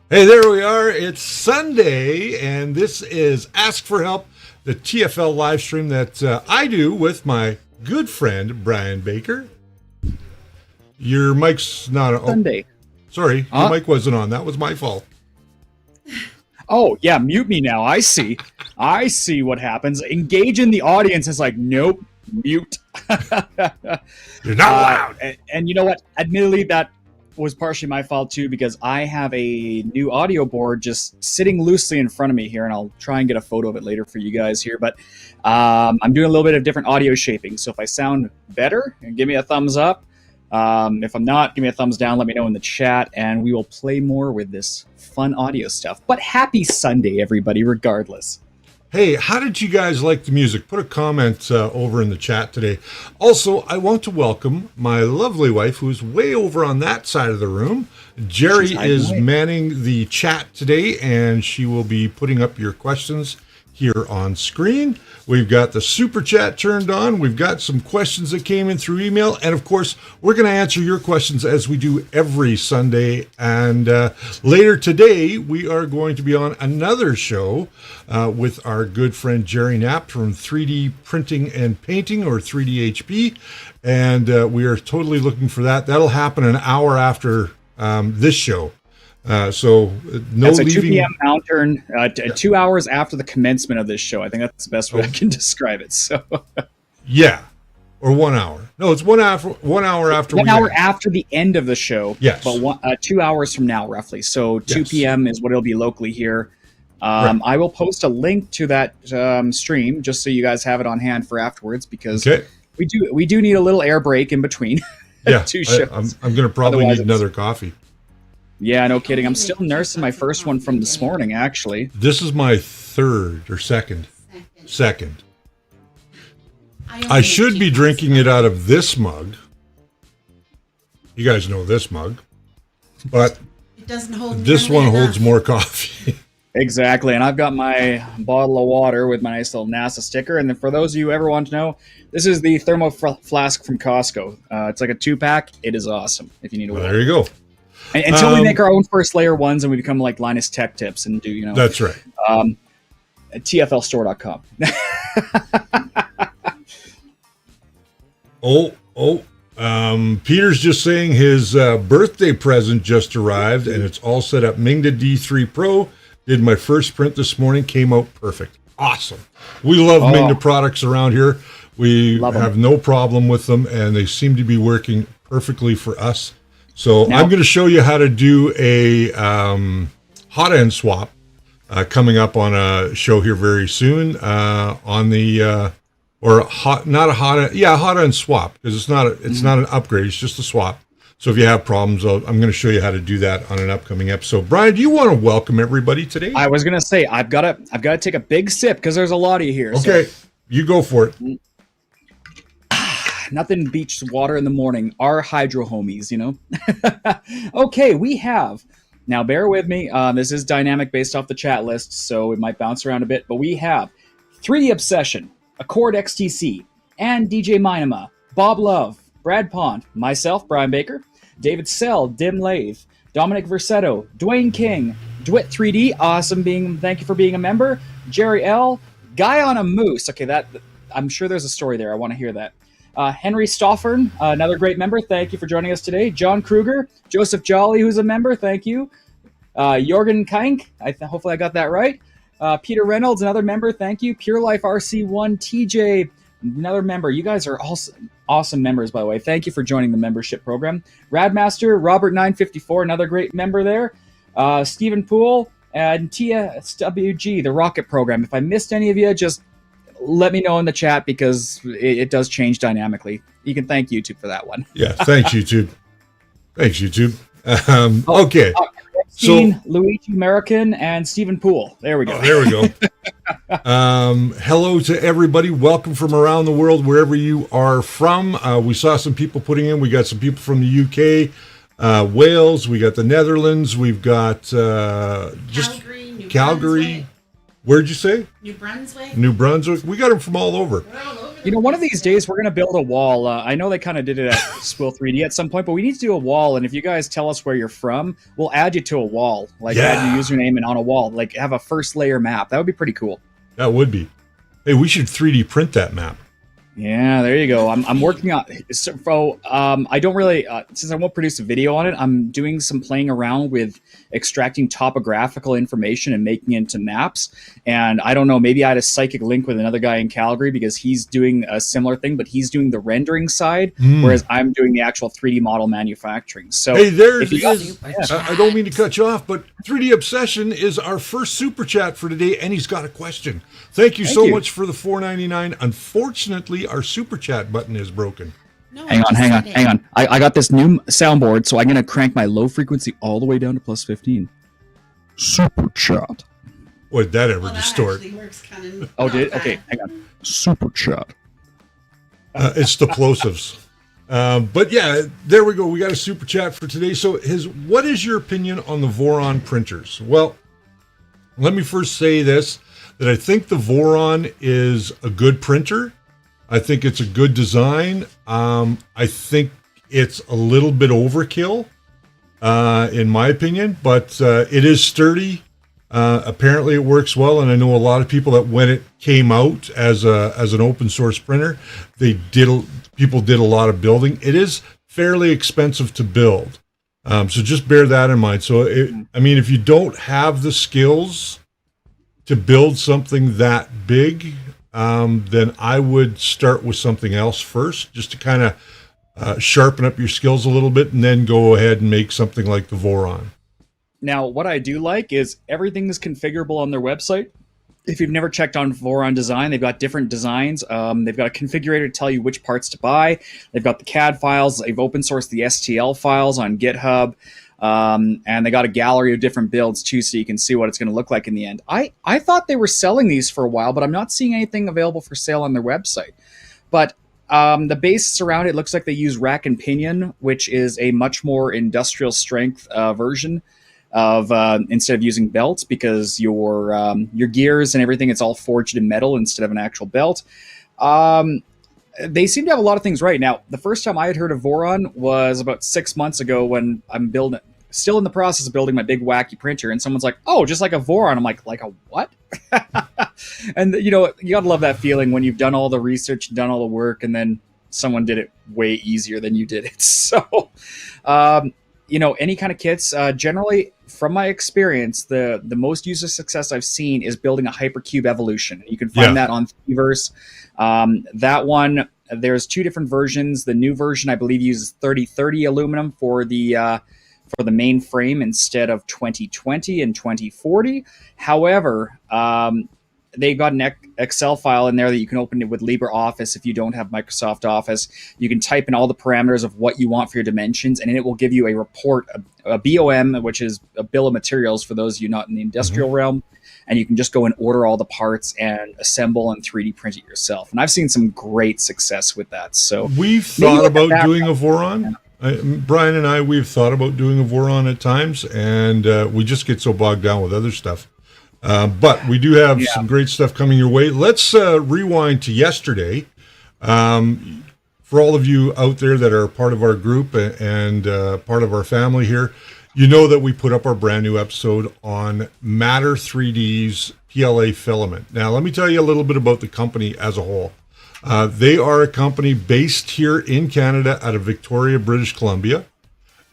Hey, there we are. It's Sunday, and this is Ask for Help, the TFL live stream that I do with my good friend, Brian Baker. Your mic's not on. Sunday. Sorry, your mic wasn't on. That was my fault. Oh, yeah, mute me now. I see. I see what happens. Engage in the audience is like, nope, mute. You're not allowed. And you know what? Admittedly, that was partially my fault too, because I have a new audio board just sitting loosely in front of me here, and I'll try and get a photo of it later for you guys here. But I'm doing a little bit of different audio shaping, so if I sound better, give me a thumbs up. If I'm not, give me a thumbs down. Let me know in the chat, and we will play more with this fun audio stuff. But happy Sunday, everybody, regardless. Hey, how did you guys like the music? Put a comment over in the chat today. Also, I want to welcome my lovely wife, who's way over on that side of the room. Jerry is manning the chat today, and she will be putting up your questions here on screen. We've got the super chat turned on. We've got some questions that came in through email. And of course, we're going to answer your questions as we do every Sunday. And later today, we are going to be on another show with our good friend Jerry Knapp from 3D Printing and Painting, or 3DHP. And we are totally looking for that. That'll happen an hour after this show. So no that's a leaving. 2 p.m. Mountain, 2 hours after the commencement of this show. I think that's the best way I can describe it. So, yeah, or 1 hour. No, it's 1 hour. 1 hour after. 1 hour after the end of the show. Yes, but 2 hours from now, roughly. So 2 p.m. is what it'll be locally here. Right. I will post a link to that stream just so you guys have it on hand for afterwards, because we do need a little air break in between. Two shows. I'm going to probably need another coffee. Yeah, no kidding. I'm still nursing my first one from this morning, actually. This is my third or second. I should be drinking it out of this mug. You guys know this mug. But it doesn't hold this one holds more coffee. Exactly. And I've got my bottle of water with my nice little NASA sticker. And then for those of you who ever want to know, this is the thermo flask from Costco. It's like a 2-pack. It is awesome if you need a water. There you go. Until we make our own first layer ones and we become like Linus Tech Tips and do, you know. That's right. TFLstore.com. Peter's just saying his birthday present just arrived, and it's all set up. Mingda D3 Pro did my first print this morning, came out perfect. Awesome. We love Mingda products around here. We have no problem with them, and they seem to be working perfectly for us. So I'm going to show you how to do a hot end swap coming up on a show here very soon on the hot end swap, because it's not an upgrade, it's just a swap. So if you have problems, I'm going to show you how to do that on an upcoming episode. Brian, do you want to welcome everybody today? I was going to say I've got to take a big sip because there's a lot of you here. Okay, so you go for it. Nothing beats water in the morning. Our hydro homies, you know. Okay, we have. Now, bear with me. This is dynamic based off the chat list, so it might bounce around a bit. But we have 3D Obsession, Accord XTC, and DJ Minima, Bob Love, Brad Pond, myself, Brian Baker, David Sell, Dim Lathe, Dominic Versetto, Dwayne King, Dwit 3D, thank you for being a member, Jerry L, Guy on a Moose. Okay, that I'm sure there's a story there. I want to hear that. Henry Stoffern, another great member. Thank you for joining us today. John Kruger, Joseph Jolly, who's a member. Thank you. Jorgen Kaink, hopefully I got that right. Peter Reynolds, another member. Thank you. Pure Life RC1, TJ, another member. You guys are all awesome members, by the way. Thank you for joining the membership program. Radmaster, Robert 954, another great member there. Stephen Poole, and TSWG, the Rocket program. If I missed any of you, just let me know in the chat, because it does change dynamically. You can thank YouTube for that one. Yeah, thanks, YouTube. Thanks, YouTube. Okay. Luigi American and Stephen Poole. There we go. There we go. Hello to everybody. Welcome from around the world, wherever you are from. We saw some people putting in. We got some people from the UK, Wales. We got the Netherlands. We've got Calgary. Where'd you say? New Brunswick. New Brunswick. We got them from all over. We're all over You know, one of these days we're going to build a wall. I know they kind of did it at Spill 3D at some point, but we need to do a wall. And if you guys tell us where you're from, we'll add you to a wall. Like, add your username and on a wall. Like, have a first layer map. That would be pretty cool. That would be. Hey, we should 3D print that map. Yeah, there you go. I'm working on. So, I don't really, since I won't produce a video on it, I'm doing some playing around with extracting topographical information and making it into maps. And I don't know, maybe I had a psychic link with another guy in Calgary because he's doing a similar thing, but he's doing the rendering side, whereas I'm doing the actual 3D model manufacturing. So, hey, I don't mean to cut you off, but 3D Obsession is our first super chat for today, and he's got a question. Thank you so much for the $4.99. Unfortunately, our super chat button is broken. No, hang on. I got this new soundboard, so I'm going to crank my low frequency all the way down to plus 15. Super chat. Would that ever distort? Okay, hang on. Super chat. It's the plosives. But yeah, there we go. We got a super chat for today. So what is your opinion on the Voron printers? Well, let me first say this, that I think the Voron is a good printer. I think it's a good design. I think it's a little bit overkill, in my opinion, but it is sturdy. Apparently it works well, and I know a lot of people that when it came out as an open source printer, people did a lot of building. It is fairly expensive to build, so just bear that in mind. So, if you don't have the skills to build something that big, then I would start with something else first, just to kind of sharpen up your skills a little bit, and then go ahead and make something like the Voron. Now, what I do like is everything is configurable on their website. If you've never checked on Voron design, they've got different designs. They've got a configurator to tell you which parts to buy. They've got the CAD files. They've open sourced the STL files on GitHub. And they got a gallery of different builds too, so you can see what it's going to look like in the end. I thought they were selling these for a while, but I'm not seeing anything available for sale on their website. But the basis around it looks like they use rack and pinion, which is a much more industrial strength version of instead of using belts, because your gears and everything, it's all forged in metal instead of an actual belt. They seem to have a lot of things right. Now, the first time I had heard of Voron was about 6 months ago when I'm still in the process of building my big wacky printer, and someone's like, "Oh, just like a Voron." I'm like a what? And you gotta love that feeling when you've done all the research, done all the work, and then someone did it way easier than you did it. So, any kind of kits, generally, from my experience, the most user success I've seen is building a Hypercube Evolution. You can find that on Thingiverse. That one, there's two different versions. The new version, I believe, uses 3030 aluminum for the main frame instead of 2020 and 2040. However, they got an Excel file in there that you can open it with LibreOffice if you don't have Microsoft Office. You can type in all the parameters of what you want for your dimensions, and it will give you a report, a BOM, which is a bill of materials for those of you not in the industrial realm. And you can just go and order all the parts and assemble and 3D print it yourself. And I've seen some great success with that. So we've thought about doing a Voron. Brian and I, we've thought about doing a Voron at times, and we just get so bogged down with other stuff. But we do have some great stuff coming your way. Let's rewind to yesterday. For all of you out there that are part of our group and part of our family here, you know that we put up our brand new episode on Matter 3D's PLA filament. Now, let me tell you a little bit about the company as a whole. They are a company based here in Canada out of Victoria, British Columbia.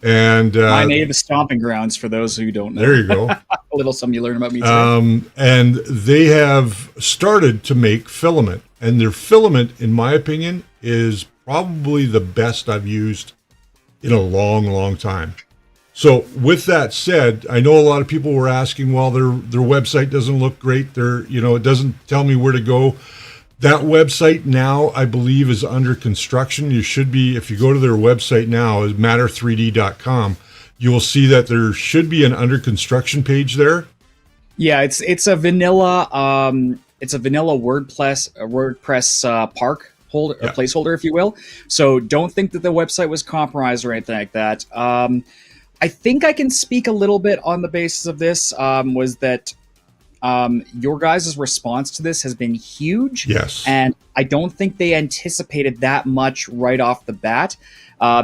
And my native stomping grounds, for those who don't know. There you go. A little something you learn about me today. And they have started to make filament. And their filament, in my opinion, is probably the best I've used in a long, long time. So with that said, I know a lot of people were asking, well, their website doesn't look great. It doesn't tell me where to go. That website now, I believe, is under construction. You should be, if you go to their website now, is matter3d.com, you will see that there should be an under construction page there. Yeah, it's a vanilla WordPress park holder, a placeholder, if you will. So don't think that the website was compromised or anything like that. I think I can speak a little bit on the basis of this. Was that your guys' response to this has been huge. Yes. And I don't think they anticipated that much right off the bat,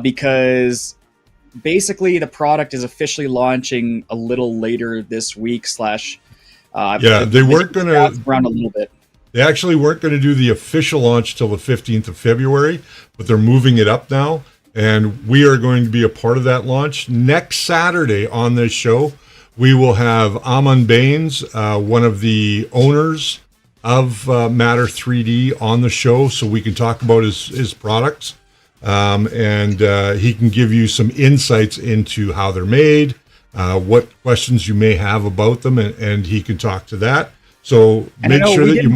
because basically the product is officially launching a little later this week they weren't going to around a little bit. They actually weren't going to do the official launch till the 15th of February, but they're moving it up now. And we are going to be a part of that launch. Next Saturday on this show, we will have Amon Baines, one of the owners of Matter 3D, on the show, so we can talk about his products. And he can give you some insights into how they're made, what questions you may have about them, and he can talk to that. So make sure that you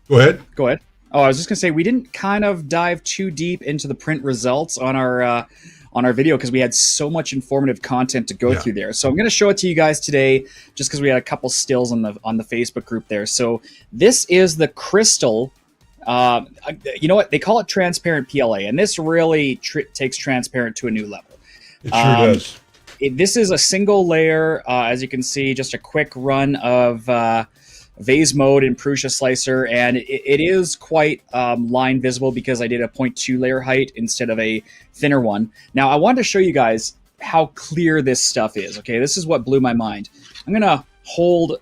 go ahead. Go ahead. Oh, I was just gonna say, we didn't kind of dive too deep into the print results on our video because we had so much informative content to go through there. So I'm gonna show it to you guys today, just because we had a couple stills on the Facebook group there. So this is the crystal. You know what? They call it transparent PLA, and this really takes transparent to a new level. It sure does. This is a single layer, as you can see, just a quick run of vase mode and Prusa slicer, and it is quite line visible because I did a 0.2 layer height instead of a thinner one. Now, I wanted to show you guys how clear this stuff is. Okay, this is what blew my mind. I'm gonna hold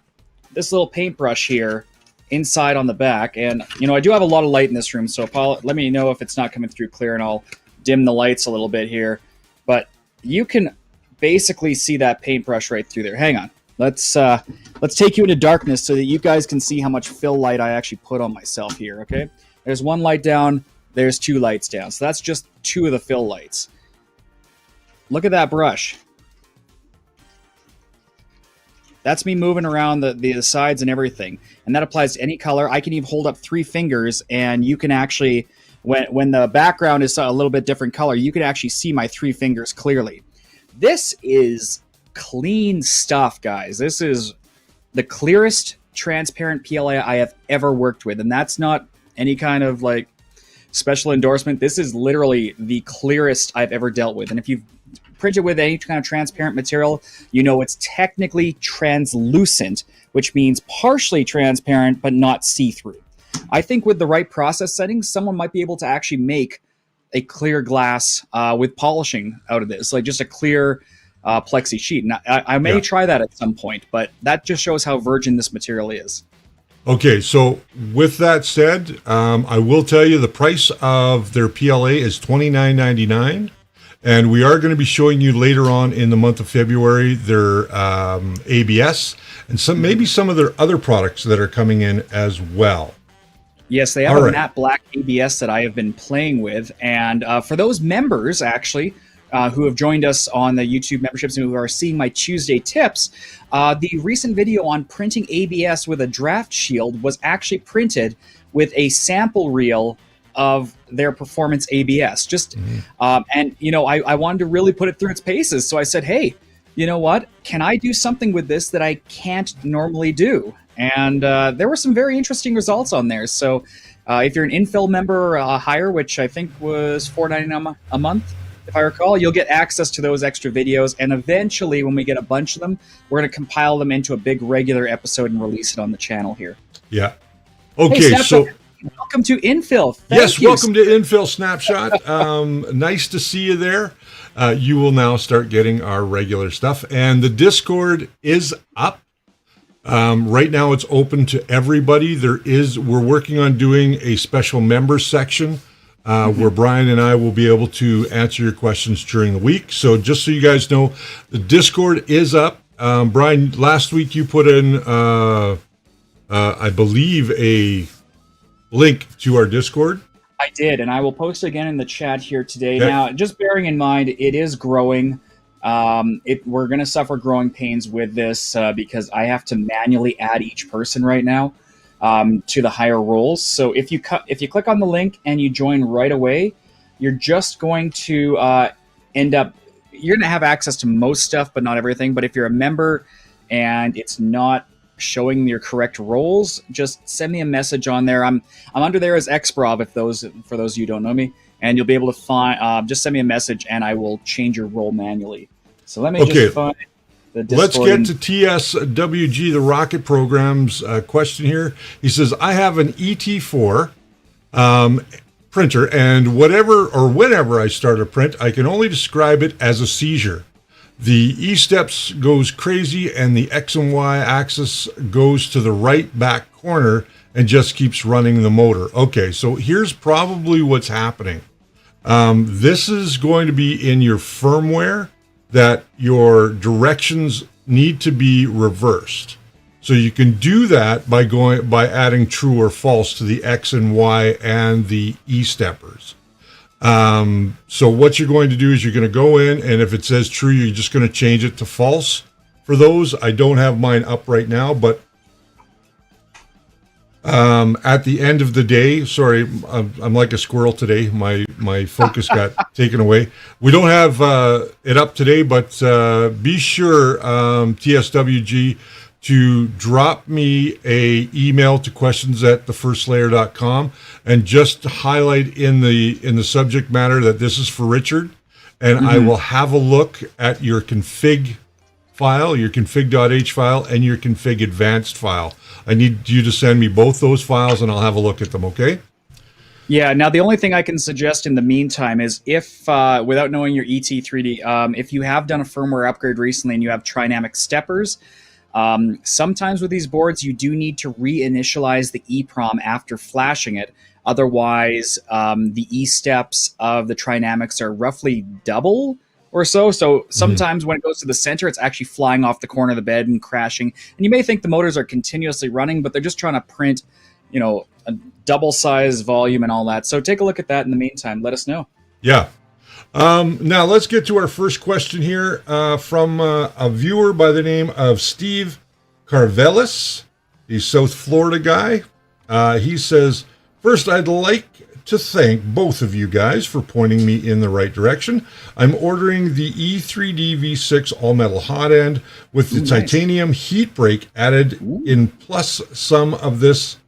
this little paintbrush here inside on the back, and I do have a lot of light in this room, so let me know if it's not coming through clear, and I'll dim the lights a little bit here. But you can basically see that paintbrush right through there. Hang on, let's take you into darkness so that you guys can see how much fill light I actually put on myself here. Okay, there's one light down, there's two lights down, so that's just two of the fill lights. Look at that brush. That's me moving around the sides and everything. And that applies to any color. I can even hold up 3 fingers, and you can actually, when the background is a little bit different color, you can actually see my 3 fingers clearly. This is clean stuff, guys. This is the clearest transparent PLA I have ever worked with. And that's not any kind of like special endorsement. This is literally the clearest I've ever dealt with. And if you've printed with any kind of transparent material, it's technically translucent, which means partially transparent but not see-through. I think with the right process settings, someone might be able to actually make a clear glass with polishing out of this, like just a clear plexi sheet. And I may try that at some point, but that just shows how virgin this material is. Okay, so with that said, I will tell you the price of their PLA is $29.99. And we are going to be showing you later on in the month of February their ABS and maybe some of their other products that are coming in as well. Yes, they have a matte black ABS that I have been playing with. And for those members, actually, who have joined us on the YouTube memberships and who are seeing my Tuesday tips, the recent video on printing ABS with a draft shield was actually printed with a sample reel of their performance ABS. And I wanted to really put it through its paces. So I said, hey, you know what? Can I do something with this that I can't normally do? And there were some very interesting results on there. So if you're an infill member higher, which I think was $4.99 a month, if I recall, you'll get access to those extra videos. And eventually, when we get a bunch of them, we're going to compile them into a big regular episode and release it on the channel here. Yeah. Okay, so welcome to Infill. Welcome to Infill Snapshot. Nice to see you there. You will now start getting our regular stuff. And the Discord is up. Right now it's open to everybody. We're working on doing a special members section where Brian and I will be able to answer your questions during the week. So just so you guys know, the Discord is up. Brian, last week you put in, I believe, a link to our Discord. I did, and I will post again in the chat here today. Okay. Now, just bearing in mind, it is growing. We're going to suffer growing pains with this because I have to manually add each person right now to the higher roles. So if you click on the link and you join right away, you're just going to you're going to have access to most stuff, but not everything. But if you're a member and it's not showing your correct roles, just send me a message on there. I'm under there as Xprob, for those of you who don't know me, and you'll be able to find, just send me a message and I will change your role manually. So let me just find Let's get to TSWG, the Rocket Program's question here. He says, I have an ET4 printer, and whenever I start a print, I can only describe it as a seizure. The E-steps goes crazy, and the X and Y axis goes to the right back corner and just keeps running the motor. Okay, so here's probably what's happening. This is going to be in your firmware, that your directions need to be reversed. So you can do that by adding true or false to the X and Y and the E-steppers. So what you're going to do is you're going to go in, and if it says true, you're just going to change it to false for those. I don't have mine up right now, but at the end of the day, sorry, I'm like a squirrel today. My focus got taken away. We don't have it up today, but be sure, TSWG, to drop me a email to questions@thefirstlayer.com and just highlight in the subject matter that this is for Richard, and I will have a look at your config file, your config.h file, and your config advanced file. I need you to send me both those files, and I'll have a look at them, okay? Yeah, now the only thing I can suggest in the meantime is if, without knowing your ET3D, if you have done a firmware upgrade recently and you have trinamic steppers, sometimes with these boards you do need to reinitialize the EEPROM after flashing it. Otherwise, the E-steps of the trinamics are roughly double or so. So sometimes when it goes to the center, it's actually flying off the corner of the bed and crashing. And you may think the motors are continuously running, but they're just trying to print, a double size volume and all that. So take a look at that in the meantime. Let us know. Yeah. Now let's get to our first question here from a viewer by the name of Steve Carvelis. He's South Florida guy. He says, first, I'd like to thank both of you guys for pointing me in the right direction. I'm ordering the E3D V6 all-metal hot end with the titanium heat break added in, plus some of this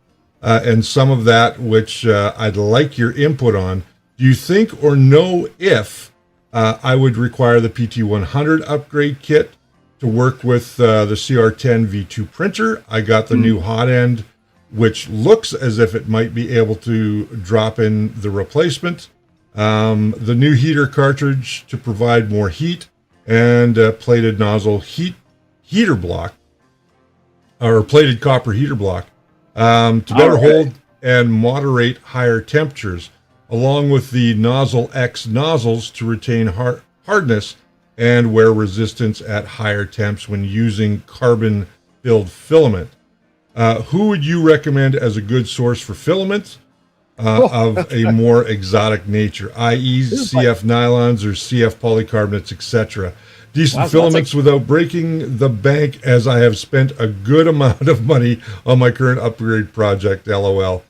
and some of that, which I'd like your input on. Do you think or know if I would require the PT100 upgrade kit to work with the CR-10 V2 printer? I got the new hot end, which looks as if it might be able to drop in the replacement, the new heater cartridge to provide more heat, and plated nozzle heater block, or plated copper heater block, to better hold and moderate higher temperatures, along with the Nozzle X nozzles to retain hardness and wear resistance at higher temps when using carbon-filled filament. Who would you recommend as a good source for filament of a more exotic nature, i.e. CF nylons or CF polycarbonates, etc.? Decent filaments without breaking the bank, as I have spent a good amount of money on my current upgrade project, LOL.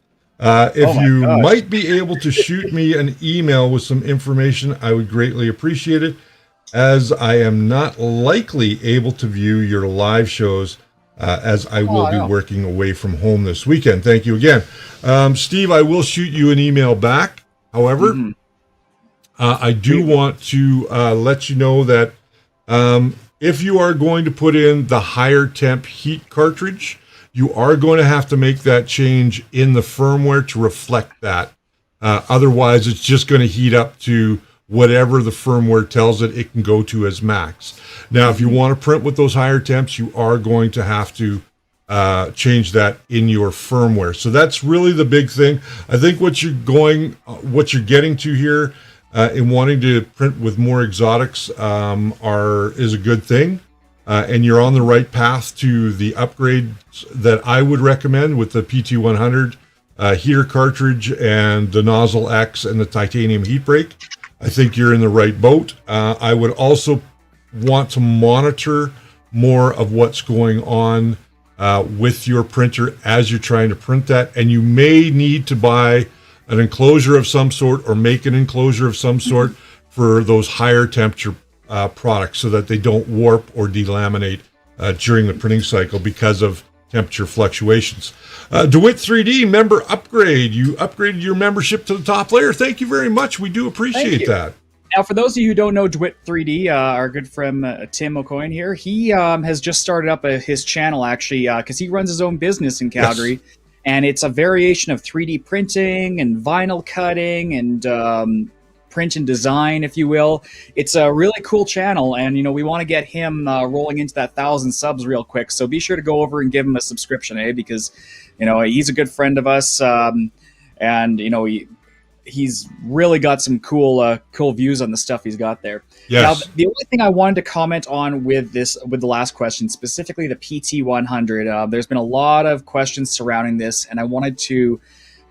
If you might be able to shoot me an email with some information, I would greatly appreciate it, as I am not likely able to view your live shows, as I will be working away from home this weekend. Thank you again. Steve, I will shoot you an email back. However, I do want to let you know that if you are going to put in the higher temp heat cartridge, you are going to have to make that change in the firmware to reflect that. Otherwise, it's just going to heat up to whatever the firmware tells it can go to as max. Now, if you want to print with those higher temps, you are going to have to change that in your firmware. So that's really the big thing. I think what you're getting to here in wanting to print with more exotics is a good thing. And you're on the right path to the upgrades that I would recommend with the PT100 heater cartridge and the Nozzle X and the titanium heat break. I think you're in the right boat. I would also want to monitor more of what's going on with your printer as you're trying to print that. And you may need to buy an enclosure of some sort or make an enclosure of some sort for those higher temperature products so that they don't warp or delaminate during the printing cycle because of temperature fluctuations. DeWitt 3D member upgrade. You upgraded your membership to the top layer. Thank you very much. We do appreciate that. Now, for those of you who don't know Dwit 3D, our good friend Tim O'Coin here, he has just started up his channel, actually, because he runs his own business in Calgary. Yes. And it's a variation of 3D printing and vinyl cutting and print and design, if you will. It's a really cool channel, and we want to get him rolling into that 1,000 subs real quick. So be sure to go over and give him a subscription, because he's a good friend of us, and he's really got some cool views on the stuff he's got there. Yes. Now, the only thing I wanted to comment on with the last question, specifically the PT100, there's been a lot of questions surrounding this, and I wanted to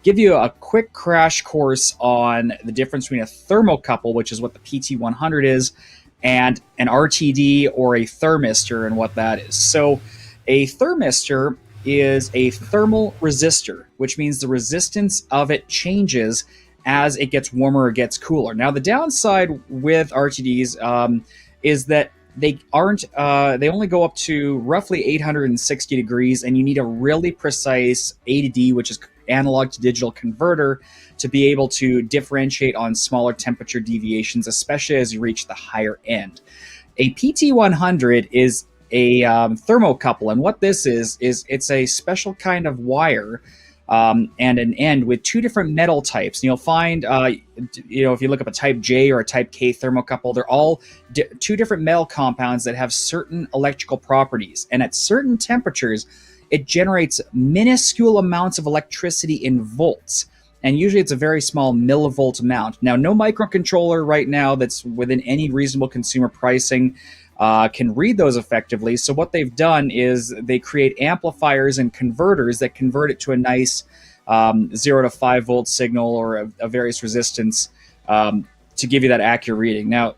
give you a quick crash course on the difference between a thermocouple, which is what the PT100 is, and an RTD or a thermistor and what that is. So a thermistor is a thermal resistor, which means the resistance of it changes as it gets warmer or gets cooler. Now, the downside with RTDs is that they only go up to roughly 860 degrees, and you need a really precise A to D, which is analog to digital converter, to be able to differentiate on smaller temperature deviations, especially as you reach the higher end. A PT100 is a thermocouple, and what this is it's a special kind of wire and an end with two different metal types. And you'll find, if you look up a Type J or a Type K thermocouple, they're all two different metal compounds that have certain electrical properties. And at certain temperatures, it generates minuscule amounts of electricity in volts. And usually it's a very small millivolt amount. Now, no microcontroller right now that's within any reasonable consumer pricing can read those effectively. So what they've done is they create amplifiers and converters that convert it to a nice 0 to 5 volt signal or a various resistance to give you that accurate reading. Now,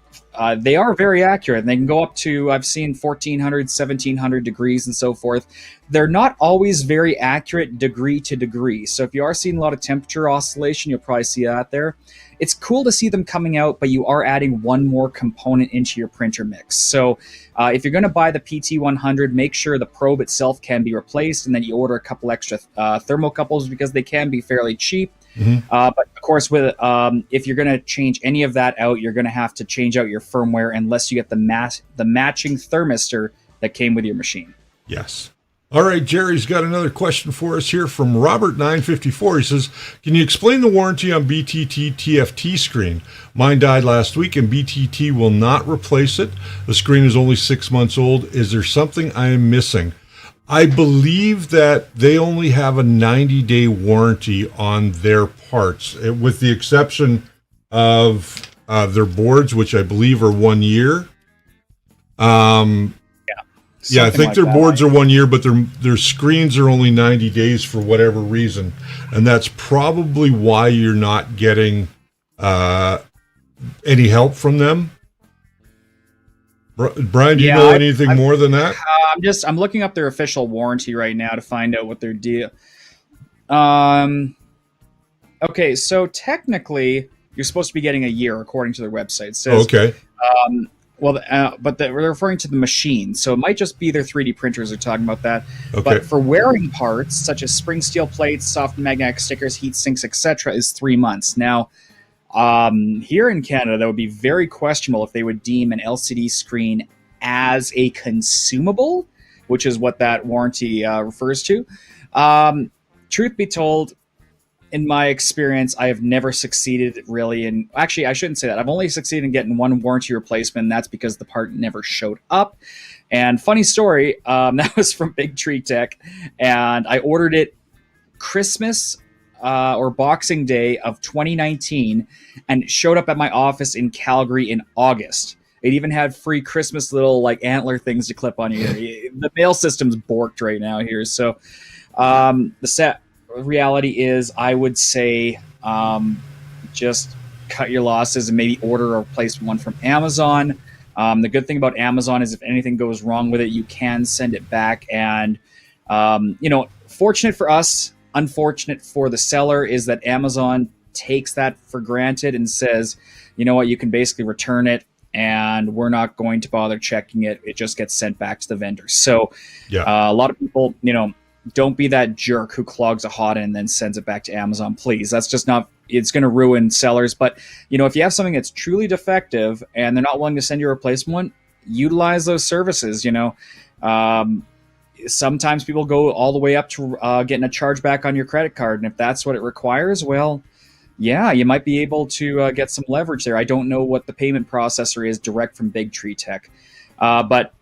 they are very accurate, and they can go up to, I've seen 1,400, 1,700 degrees and so forth. They're not always very accurate degree to degree. So if you are seeing a lot of temperature oscillation, you'll probably see that there. It's cool to see them coming out, but you are adding one more component into your printer mix. So if you're going to buy the PT100, make sure the probe itself can be replaced, and then you order a couple extra thermocouples because they can be fairly cheap. Mm-hmm. But of course, with if you're going to change any of that out, you're going to have to change out your firmware unless you get the matching thermistor that came with your machine. Yes. All right, Jerry's got another question for us here from Robert954. He says, can you explain the warranty on BTT TFT screen? Mine died last week and BTT will not replace it. The screen is only 6 months old. Is there something I am missing? I believe that they only have a 90-day warranty on their parts, with the exception of their boards, which I believe are 1 year. Yeah, I think their boards are 1 year, but their screens are only 90 days for whatever reason. And that's probably why you're not getting any help from them. Brian, do you know anything more than that? I'm looking up their official warranty right now to find out what their deal. Okay, so technically you're supposed to be getting a year according to their website. It says, okay. But they're referring to the machine, so it might just be their 3D printers are talking about that. Okay. But for wearing parts such as spring steel plates, soft magnetic stickers, heat sinks, etc., is 3 months. Now, here in Canada, that would be very questionable if they would deem an LCD screen as a consumable, which is what that warranty refers to. Truth be told, in my experience, I have never succeeded really in... Actually, I shouldn't say that. I've only succeeded in getting one warranty replacement, and that's because the part never showed up. And funny story, that was from Big Tree Tech, and I ordered it Christmas or Boxing Day of 2019, and it showed up at my office in Calgary in August. It even had free Christmas little antler things to clip on you. The mail system's borked right now here. So the reality is, I would say just cut your losses and maybe order a replacement one from Amazon. The good thing about Amazon is if anything goes wrong with it, you can send it back. And, fortunate for us, unfortunate for the seller is that Amazon takes that for granted and says, you know what, you can basically return it and we're not going to bother checking it. It just gets sent back to the vendor. So a lot of people, don't be that jerk who clogs a hot end and then sends it back to Amazon, please. That's just not, it's going to ruin sellers. But, if you have something that's truly defective and they're not willing to send you a replacement one, utilize those services. Sometimes people go all the way up to getting a chargeback on your credit card. And if that's what it requires, well, yeah, you might be able to get some leverage there. I don't know what the payment processor is direct from Big Tree Tech. But,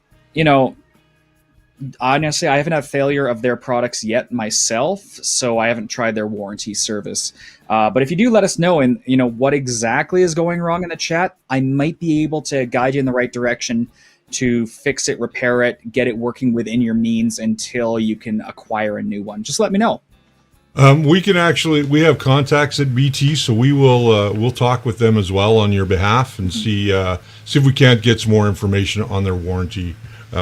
honestly, I haven't had failure of their products yet myself, so I haven't tried their warranty service. But if you do let us know and what exactly is going wrong in the chat, I might be able to guide you in the right direction to fix it, repair it, get it working within your means until you can acquire a new one. Just let me know. We have contacts at BT, so we'll talk with them as well on your behalf and see if we can't get some more information on their warranty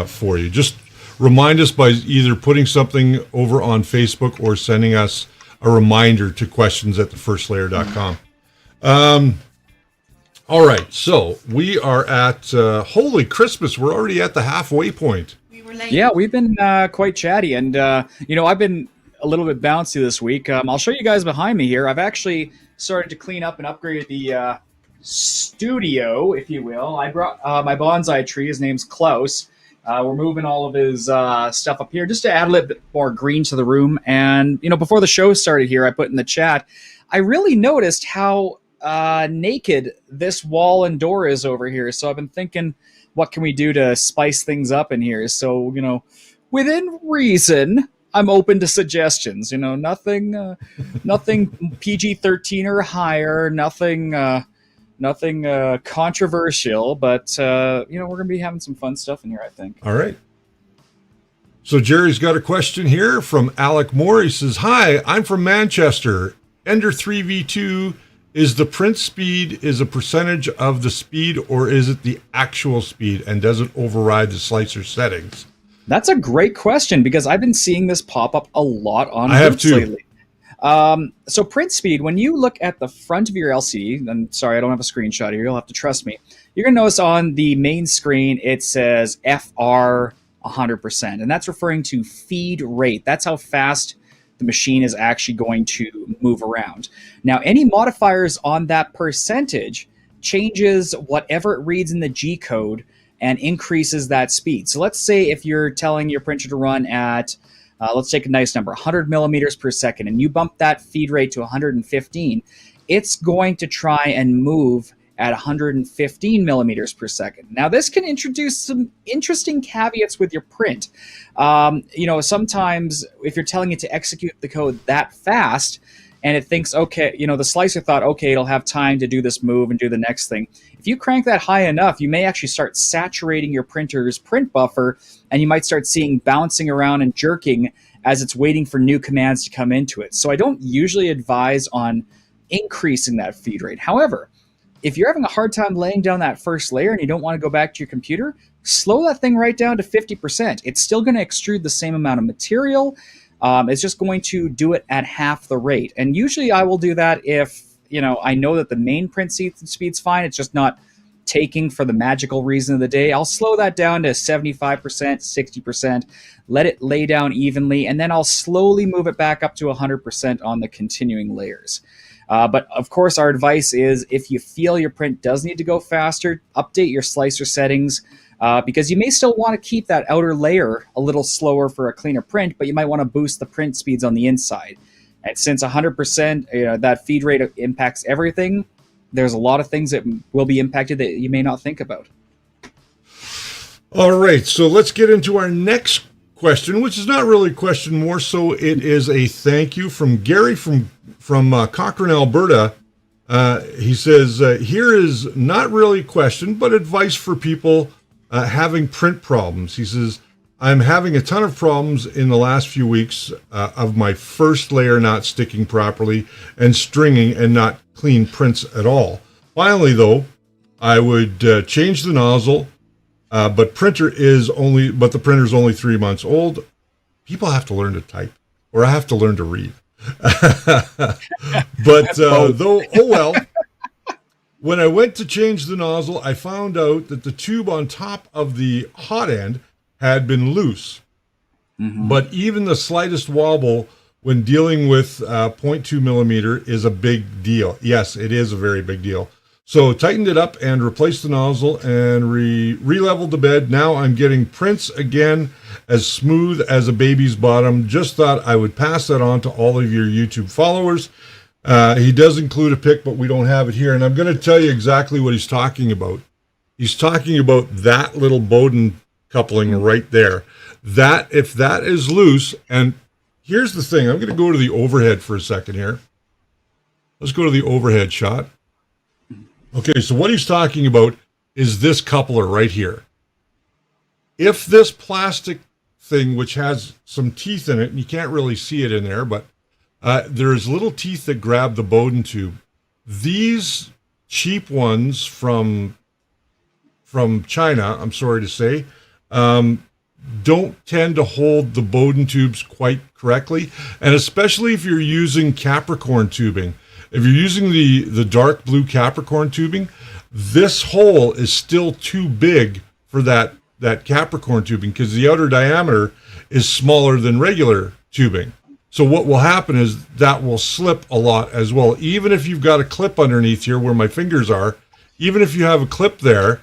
for you. Just remind us by either putting something over on Facebook or sending us a reminder to questions@thefirstlayer.com. All right, so we are at Holy Christmas. We're already at the halfway point. We were late. Yeah, we've been quite chatty, and I've been a little bit bouncy this week. I'll show you guys behind me here. I've actually started to clean up and upgrade the studio, if you will. I brought my bonsai tree. His name's Klaus. We're moving all of his stuff up here just to add a little bit more green to the room. And, before the show started here, I put in the chat, I really noticed how naked this wall and door is over here. So I've been thinking, what can we do to spice things up in here? So, within reason, I'm open to suggestions. Nothing PG-13 or higher, nothing controversial, but we're gonna be having some fun stuff in here, I think. All right. So Jerry's got a question here from Alec Moore. He says, "Hi, I'm from Manchester. Ender 3 V2 is the print speed is a percentage of the speed, or is it the actual speed, and does it override the slicer settings?" That's a great question because I've been seeing this pop up a lot on I have Boots too. lately. So print speed, when you look at the front of your LCD, and sorry, I don't have a screenshot here, you'll have to trust me. You're going to notice on the main screen, it says FR 100%, and that's referring to feed rate. That's how fast the machine is actually going to move around. Now, any modifiers on that percentage changes whatever it reads in the G code and increases that speed. So let's say if you're telling your printer to run at let's take a nice number, 100 millimeters per second, and you bump that feed rate to 115, it's going to try and move at 115 millimeters per second. Now, this can introduce some interesting caveats with your print. Sometimes if you're telling it to execute the code that fast, and it thinks, okay, the slicer thought, okay, it'll have time to do this move and do the next thing. If you crank that high enough, you may actually start saturating your printer's print buffer, and you might start seeing bouncing around and jerking as it's waiting for new commands to come into it. So I don't usually advise on increasing that feed rate. However, if you're having a hard time laying down that first layer and you don't want to go back to your computer, slow that thing right down to 50%. It's still going to extrude the same amount of material. It's just going to do it at half the rate. And usually I will do that if, I know that the main print speed's fine. It's just not taking for the magical reason of the day. I'll slow that down to 75%, 60%, let it lay down evenly, and then I'll slowly move it back up to 100% on the continuing layers. But of course, our advice is if you feel your print does need to go faster, update your slicer settings. Because you may still want to keep that outer layer a little slower for a cleaner print, but you might want to boost the print speeds on the inside. And since 100%, that feed rate impacts everything, there's a lot of things that will be impacted that you may not think about. All right, so let's get into our next question, which is not really a question, more so it is a thank you from Gary from Cochrane, Alberta. He says, here is not really a question, but advice for people having print problems. He says, I'm having a ton of problems in the last few weeks of my first layer not sticking properly and stringing and not clean prints at all. Finally, though, I would change the nozzle, but the printer is only 3 months old. People have to learn to type, or I have to learn to read. But though, oh well. When I went to change the nozzle, I found out that the tube on top of the hot end had been loose. But even the slightest wobble when dealing with 0.2 millimeter is a big deal. Yes, it is a very big deal. So tightened it up and replaced the nozzle and re-leveled the bed. Now I'm getting prints again as smooth as a baby's bottom. Just thought I would pass that on to all of your YouTube followers. He does include a pic, but we don't have it here. And I'm going to tell you exactly what he's talking about. He's talking about that little Bowden coupling right there. That, if that is loose, and here's the thing. I'm going to go to the overhead for a second here. Let's go to the overhead shot. Okay, so what he's talking about is this coupler right here. If this plastic thing, which has some teeth in it, and you can't really see it in there, but there's little teeth that grab the Bowden tube. These cheap ones from China, I'm sorry to say, don't tend to hold the Bowden tubes quite correctly, and especially if you're using Capricorn tubing. If you're using the dark blue Capricorn tubing, this hole is still too big for that Capricorn tubing because the outer diameter is smaller than regular tubing. So what will happen is that will slip a lot as well. Even if you've got a clip underneath here where my fingers are, even if you have a clip there,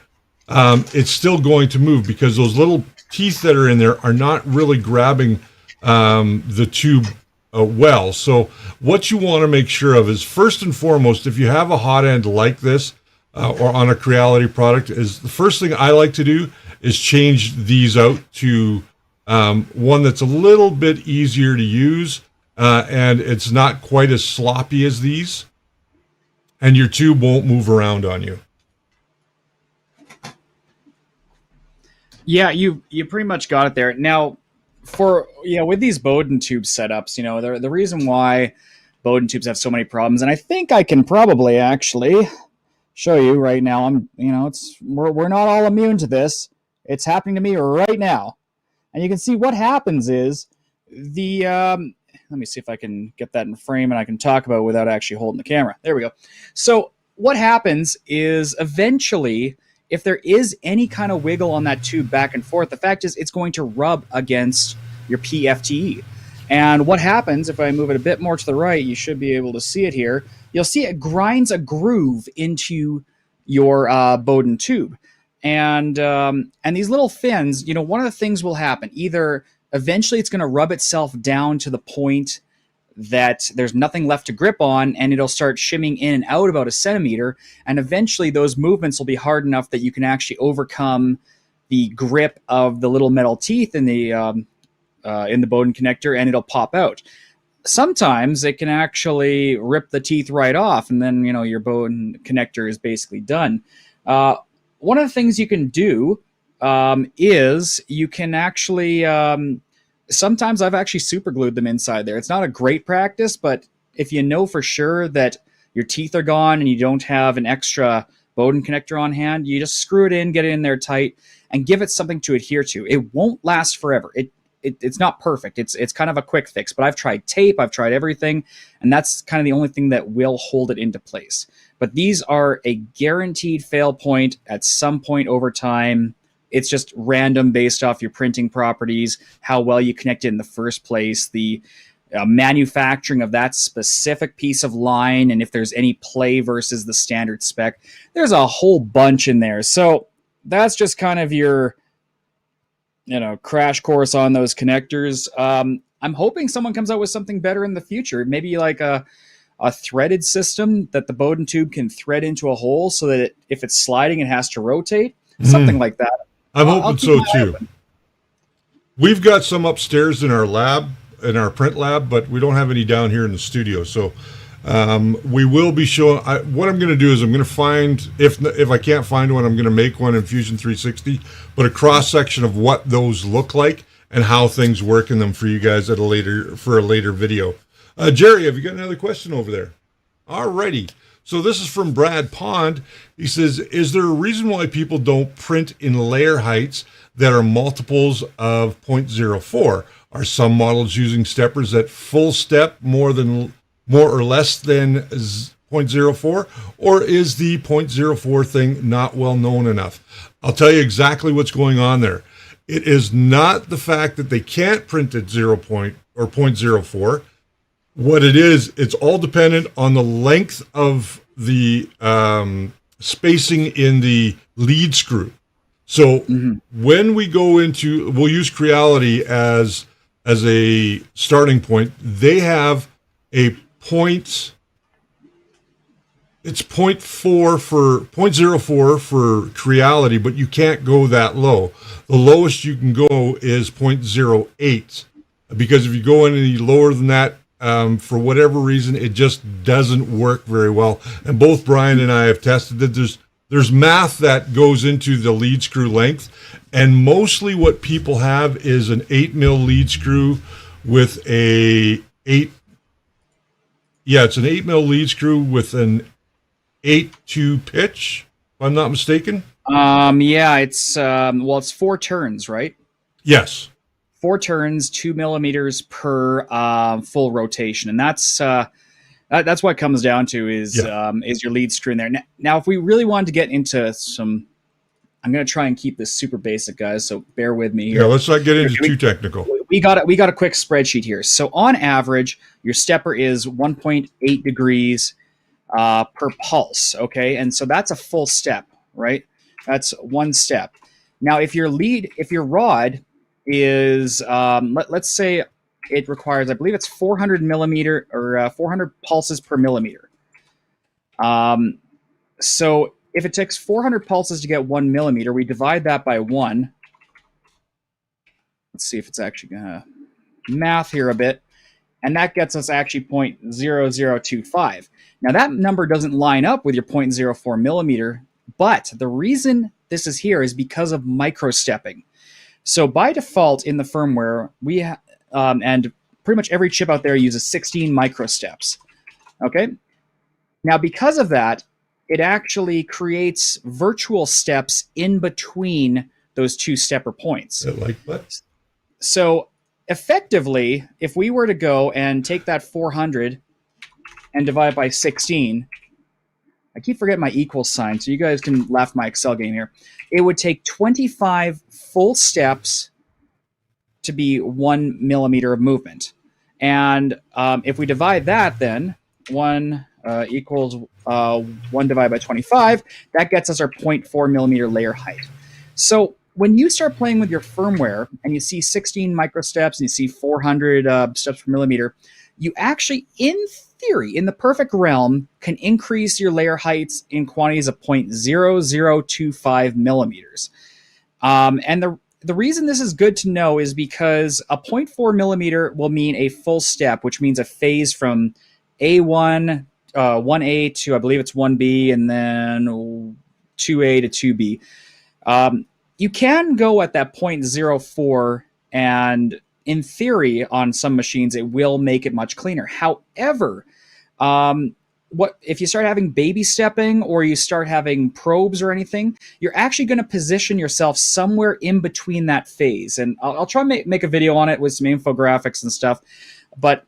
it's still going to move because those little teeth that are in there are not really grabbing the tube well. So what you want to make sure of is, first and foremost, if you have a hot end like this or on a Creality product, is the first thing I like to do is change these out to one that's a little bit easier to use and it's not quite as sloppy as these, and your tube won't move around on you. Yeah, you pretty much got it there. Now, with these Bowden tube setups, the reason why Bowden tubes have so many problems, and I think I can probably actually show you right now. We're not all immune to this. It's happening to me right now, and you can see what happens is let me see if I can get that in frame and I can talk about it without actually holding the camera. There we go. So what happens is eventually, if there is any kind of wiggle on that tube back and forth, the fact is it's going to rub against your PFTE. And what happens, if I move it a bit more to the right, you should be able to see it here. You'll see it grinds a groove into your Bowden tube. And these little fins, one of the things will happen. Either eventually it's going to rub itself down to the point that there's nothing left to grip on, and it'll start shimming in and out about 1 centimeter, and eventually those movements will be hard enough that you can actually overcome the grip of the little metal teeth in the Bowden connector, and it'll pop out. Sometimes it can actually rip the teeth right off, and then your Bowden connector is basically done. One of the things you can do is you can actually sometimes I've actually super glued them inside there. It's not a great practice, but if you know for sure that your teeth are gone and you don't have an extra Bowden connector on hand, you just screw it in, get it in there tight, and give it something to adhere to. It won't last forever. It's not perfect. It's kind of a quick fix, but I've tried tape, I've tried everything, and that's kind of the only thing that will hold it into place. But these are a guaranteed fail point at some point over time. It's just random based off your printing properties, how well you connect it in the first place, the manufacturing of that specific piece of line, and if there's any play versus the standard spec. There's a whole bunch in there. So that's just kind of your crash course on those connectors. I'm hoping someone comes out with something better in the future. Maybe like a threaded system that the Bowden tube can thread into a hole so that if it's sliding, it has to rotate. Something like that. I'm hoping so too. We've got some upstairs in our lab, in our print lab, but we don't have any down here in the studio. So we will be showing. What I'm going to do is I'm going to find, if I can't find one, I'm going to make one in Fusion 360, but a cross section of what those look like and how things work in them for you guys for a later video. Jerry, have you got another question over there? Alrighty. So this is from Brad Pond. He says, is there a reason why people don't print in layer heights that are multiples of 0.04? Are some models using steppers at full step more or less than 0.04? Or is the 0.04 thing not well known enough? I'll tell you exactly what's going on there. It is not the fact that they can't print at 0 point or 0.04. What it is, it's all dependent on the length of the spacing in the lead screw. So when we go into, we'll use Creality as a starting point. They have a point. It's 0.04 for 0.04 for Creality, but you can't go that low. The lowest you can go is 0.08, because if you go any lower than that, for whatever reason, it just doesn't work very well. And both Brian and I have tested that. There's math that goes into the lead screw length, and mostly what people have is an 8mm lead screw with it's an 8mm lead screw with an 8-2 pitch, if I'm not mistaken. Yeah, it's it's 4 turns, right? Yes. 4 turns, 2 millimeters per full rotation, and that's what it comes down to is your lead screw in there. Now, if we really wanted to get into some, I'm going to try and keep this super basic, guys, so bear with me here. Yeah, let's not get into too technical. We got a quick spreadsheet here. So on average, your stepper is 1.8 degrees per pulse, okay? And so that's a full step, right? That's one step. Now, if your rod is, let's say it requires, I believe it's 400 millimeter or 400 pulses per millimeter. So if it takes 400 pulses to get 1 millimeter, we divide that by 1. Let's see if it's actually gonna math here a bit. And that gets us actually 0.0025. Now that number doesn't line up with your 0.04 millimeter, but the reason this is here is because of microstepping. So by default in the firmware, we and pretty much every chip out there uses 16 microsteps. Okay. Now because of that, it actually creates virtual steps in between those 2 stepper points. Like what? So effectively, if we were to go and take that 400 and divide by 16, I keep forgetting my equals sign, so you guys can laugh my Excel game here. It would take 25 full steps to be 1 millimeter of movement. And if we divide that, then 1 equals 1 divided by 25, that gets us our 0.4 millimeter layer height. So when you start playing with your firmware and you see 16 microsteps and you see 400 steps per millimeter, you actually, in theory, in the perfect realm, can increase your layer heights in quantities of 0.0025 millimeters. And the reason this is good to know is because a 0.4 millimeter will mean a full step, which means a phase from A1, 1A to, I believe it's 1B, and then 2A to 2B. You can go at that 0.04, and in theory, on some machines, it will make it much cleaner. However, what if you start having baby stepping or you start having probes or anything, you're actually going to position yourself somewhere in between that phase. And I'll try and make a video on it with some infographics and stuff. But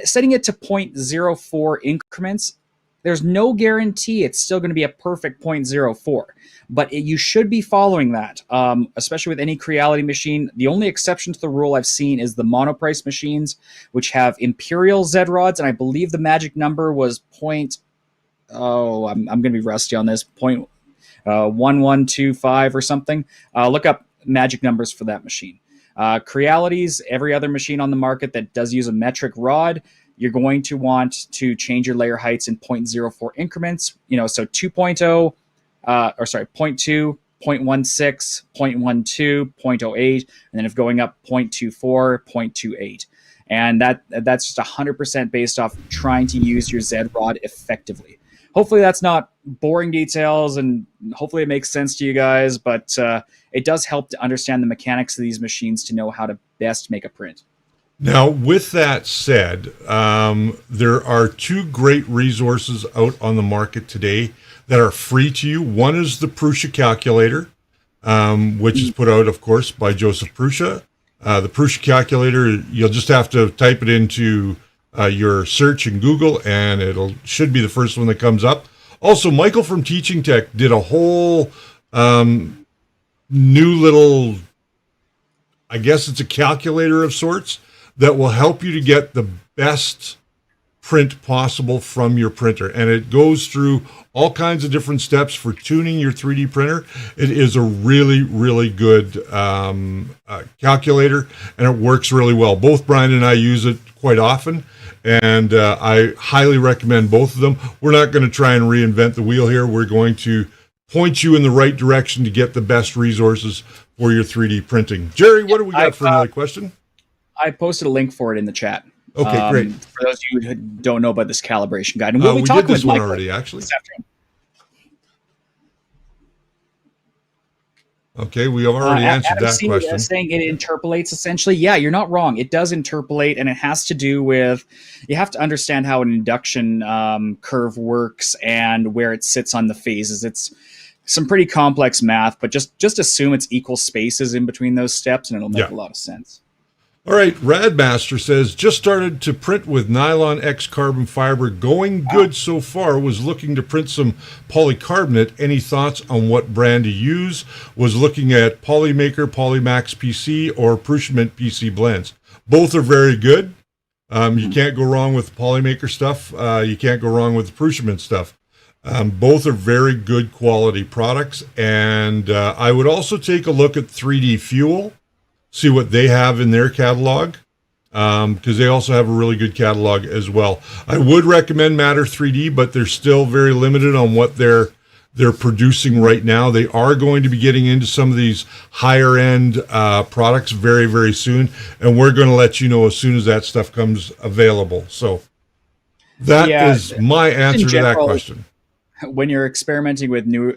setting it to 0.04 increments, there's no guarantee it's still going to be a perfect 0.04. But you should be following that, especially with any Creality machine. The only exception to the rule I've seen is the monoprice machines, which have imperial Z rods, and I believe the magic number was I'm going to be rusty on this, 0.1125 or something. Look up magic numbers for that machine. Creality's, every other machine on the market that does use a metric rod, you're going to want to change your layer heights in 0.04 increments. So 0.2, 0.16, 0.12, 0.08, and then if going up 0.24, 0.28. And that's just 100% based off trying to use your Z rod effectively. Hopefully that's not boring details, and hopefully it makes sense to you guys, but it does help to understand the mechanics of these machines to know how to best make a print. Now, with that said, there are 2 great resources out on the market today that are free to you. One is the Prusa calculator, which is put out, of course, by Joseph Prusa. The Prusa calculator, you'll just have to type it into your search in Google, and should be the first one that comes up. Also, Michael from Teaching Tech did a whole new little I guess it's a calculator of sorts that will help you to get the best print possible from your printer. And it goes through all kinds of different steps for tuning your 3D printer. It is a really, really good calculator, and it works really well. Both Brian and I use it quite often, and I highly recommend both of them. We're not going to try and reinvent the wheel here. We're going to point you in the right direction to get the best resources for your 3D printing. Jerry, what do we got for another question? I posted a link for it in the chat. Okay, great. For those of you who don't know about this calibration guide, and we'll be we talking did this with one Michael already, actually. this afternoon. Okay, we have already answered that question. Saying it interpolates essentially. Yeah, you're not wrong. It does interpolate, and it has to do with, you have to understand how an induction curve works and where it sits on the phases. It's some pretty complex math, but just assume it's equal spaces in between those steps, and it'll make a lot of sense. All right, Radmaster says, just started to print with Nylon X carbon fiber. Going good so far. Was looking to print some polycarbonate. Any thoughts on what brand to use? Was looking at Polymaker, Polymax PC, or Prushment PC blends. Both are very good. You can't go wrong with Polymaker stuff. You can't go wrong with the Prushment stuff. Both are very good quality products. And I would also take a look at 3D Fuel. See what they have in their catalog, because they also have a really good catalog as well. I would recommend Matter 3D, but they're still very limited on what they're producing right now. They are going to be getting into some of these higher end products very, very soon, and we're going to let you know as soon as that stuff comes available. So that is my answer to that question. When you're experimenting with new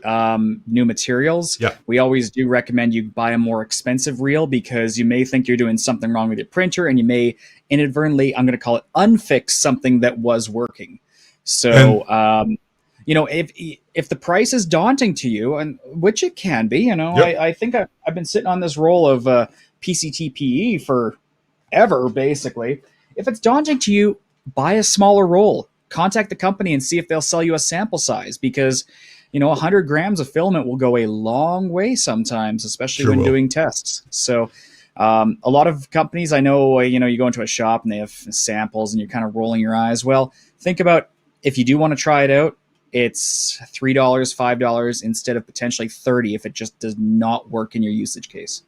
materials, we always do recommend you buy a more expensive reel, because you may think you're doing something wrong with your printer, and you may inadvertently, I'm going to call it, unfix something that was working. So, if the price is daunting to you, and which it can be, I think I've been sitting on this roll of PCTPE forever, basically. If it's daunting to you, buy a smaller roll. Contact the company and see if they'll sell you a sample size, because 100 grams of filament will go a long way sometimes, especially when doing tests. So a lot of companies, I know, you go into a shop and they have samples and you're kind of rolling your eyes. Well, think about, if you do want to try it out, it's $3, $5 instead of potentially $30 if it just does not work in your usage case.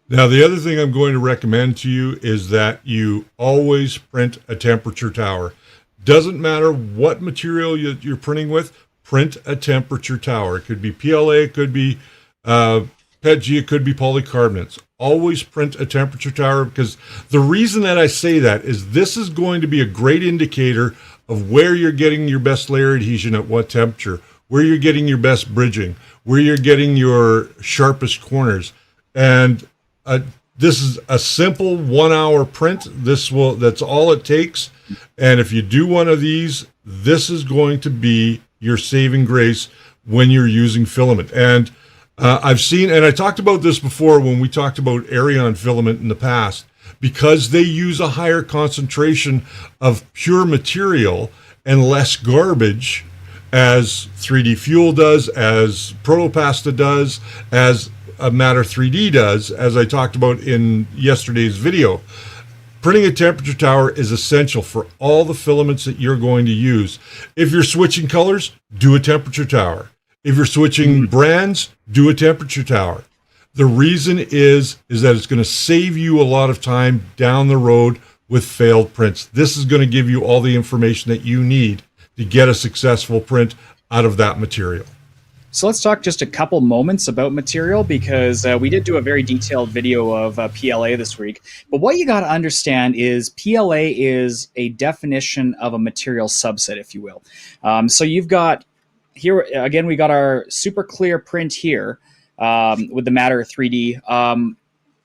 Now, the other thing I'm going to recommend to you is that you always print a temperature tower. Doesn't matter what material you're printing with, print a temperature tower. It could be PLA, it could be PETG, it could be polycarbonates. Always print a temperature tower, because the reason that I say that is this is going to be a great indicator of where you're getting your best layer adhesion at what temperature, where you're getting your best bridging, where you're getting your sharpest corners. And this is a simple 1 hour print. That's all it takes. And if you do one of these, this is going to be your saving grace when you're using filament. And I've seen, and I talked about this before when we talked about Aeron filament in the past, because they use a higher concentration of pure material and less garbage, as 3D Fuel does, as Protopasta does, as Matter 3D does, as I talked about in yesterday's video. Printing a temperature tower is essential for all the filaments that you're going to use. If you're switching colors, do a temperature tower. If you're switching brands, do a temperature tower. The reason is that it's going to save you a lot of time down the road with failed prints. This is going to give you all the information that you need to get a successful print out of that material. So let's talk just a couple moments about material, because we did do a very detailed video of PLA this week. But what you got to understand is PLA is a definition of a material subset, if you will. So you've got here, again, we got our super clear print here with the Matter 3D.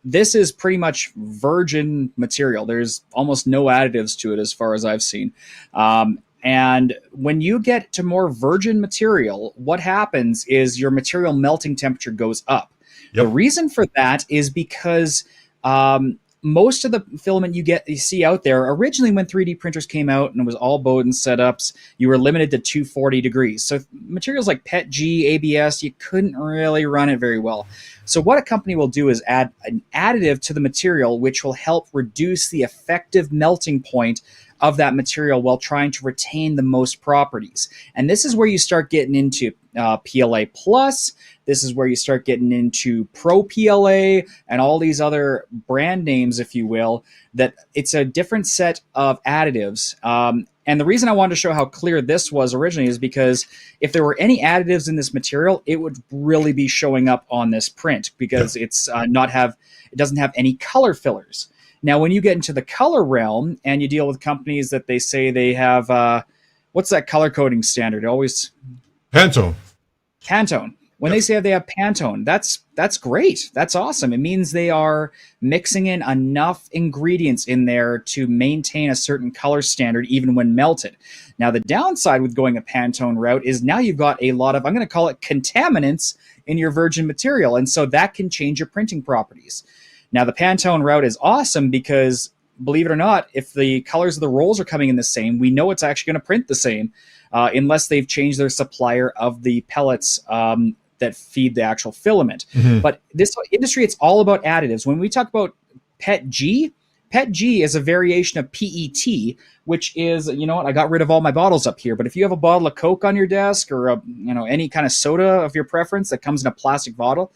This is pretty much virgin material. There's almost no additives to it as far as I've seen. And when you get to more virgin material, what happens is your material melting temperature goes up. The reason for that is because most of the filament you see out there originally, when 3D printers came out and it was all Bowden setups, you were limited to 240 degrees. So materials like PETG, ABS, you couldn't really run it very well. So what a company will do is add an additive to the material, which will help reduce the effective melting point of that material while trying to retain the most properties. And this is where you start getting into PLA Plus. This is where you start getting into Pro PLA and all these other brand names, if you will, that it's a different set of additives. And the reason I wanted to show how clear this was originally is because if there were any additives in this material, it would really be showing up on this print, because it doesn't have any color fillers. Now, when you get into the color realm and you deal with companies that they say they have, what's that color coding standard? Always Pantone. Pantone. When they say they have Pantone, that's great. That's awesome. It means they are mixing in enough ingredients in there to maintain a certain color standard even when melted. Now, the downside with going a Pantone route is now you've got a lot of, I'm going to call it contaminants in your virgin material, and so that can change your printing properties. Now, the Pantone route is awesome because, believe it or not, if the colors of the rolls are coming in the same, we know it's actually going to print the same, unless they've changed their supplier of the pellets that feed the actual filament. But this industry, it's all about additives. When we talk about PETG, PETG is a variation of PET, which is, you know what, I got rid of all my bottles up here, but if you have a bottle of Coke on your desk or any kind of soda of your preference that comes in a plastic bottle,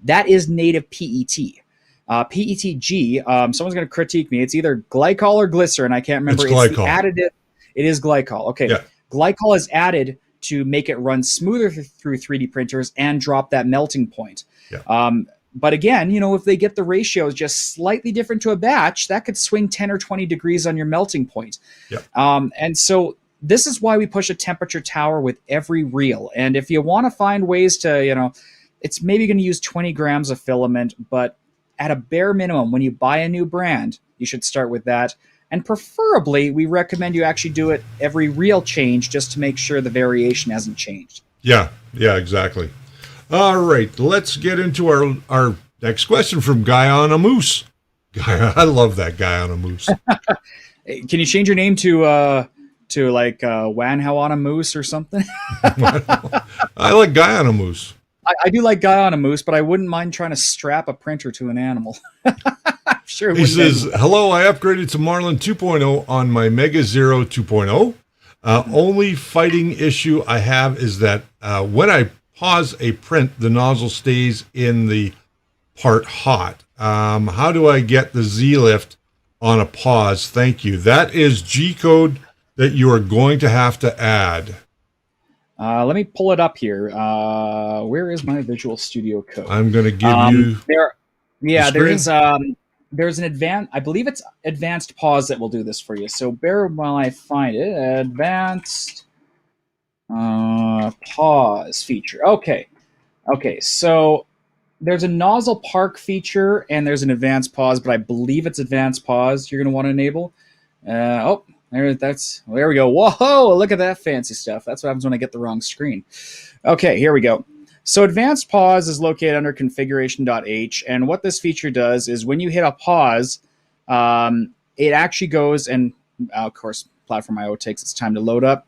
that is native PET. PETG, someone's going to critique me. It's either glycol or glycerin. I can't remember. It's glycol. The additive. It is glycol. Okay. Yeah. Glycol is added to make it run smoother through 3D printers and drop that melting point. Yeah. But again, if they get the ratios just slightly different to a batch, that could swing 10 or 20 degrees on your melting point. Yeah. And so this is why we push a temperature tower with every reel. And if you want to find ways to, it's maybe going to use 20 grams of filament, but at a bare minimum, when you buy a new brand, you should start with that. And preferably, we recommend you actually do it every reel change just to make sure the variation hasn't changed. Yeah, exactly. All right, let's get into our next question from Guy on a Moose. Guy, I love that Guy on a Moose. Can you change your name to like Wanhao on a Moose or something? I like Guy on a Moose. I do like Guy on a Moose, but I wouldn't mind trying to strap a printer to an animal. Sure. He says, hello, I upgraded to Marlin 2.0 on my Mega Zero 2.0. Only fighting issue I have is that when I pause a print, the nozzle stays in the part hot. How do I get the Z-lift on a pause? Thank you. That is G-code that you are going to have to add. Let me pull it up here. Where is my Visual Studio Code? I'm going to give you there's an advanced, I believe it's advanced pause that will do this for you. So bear while I find it. Advanced pause feature. Okay. So there's a nozzle park feature and there's an advanced pause, but I believe it's advanced pause you're going to want to enable. There we go. Whoa, look at that fancy stuff. That's what happens when I get the wrong screen. Okay, here we go. So advanced pause is located under configuration.h, and what this feature does is when you hit a pause, it actually goes and, of course, Platform IO takes its time to load up,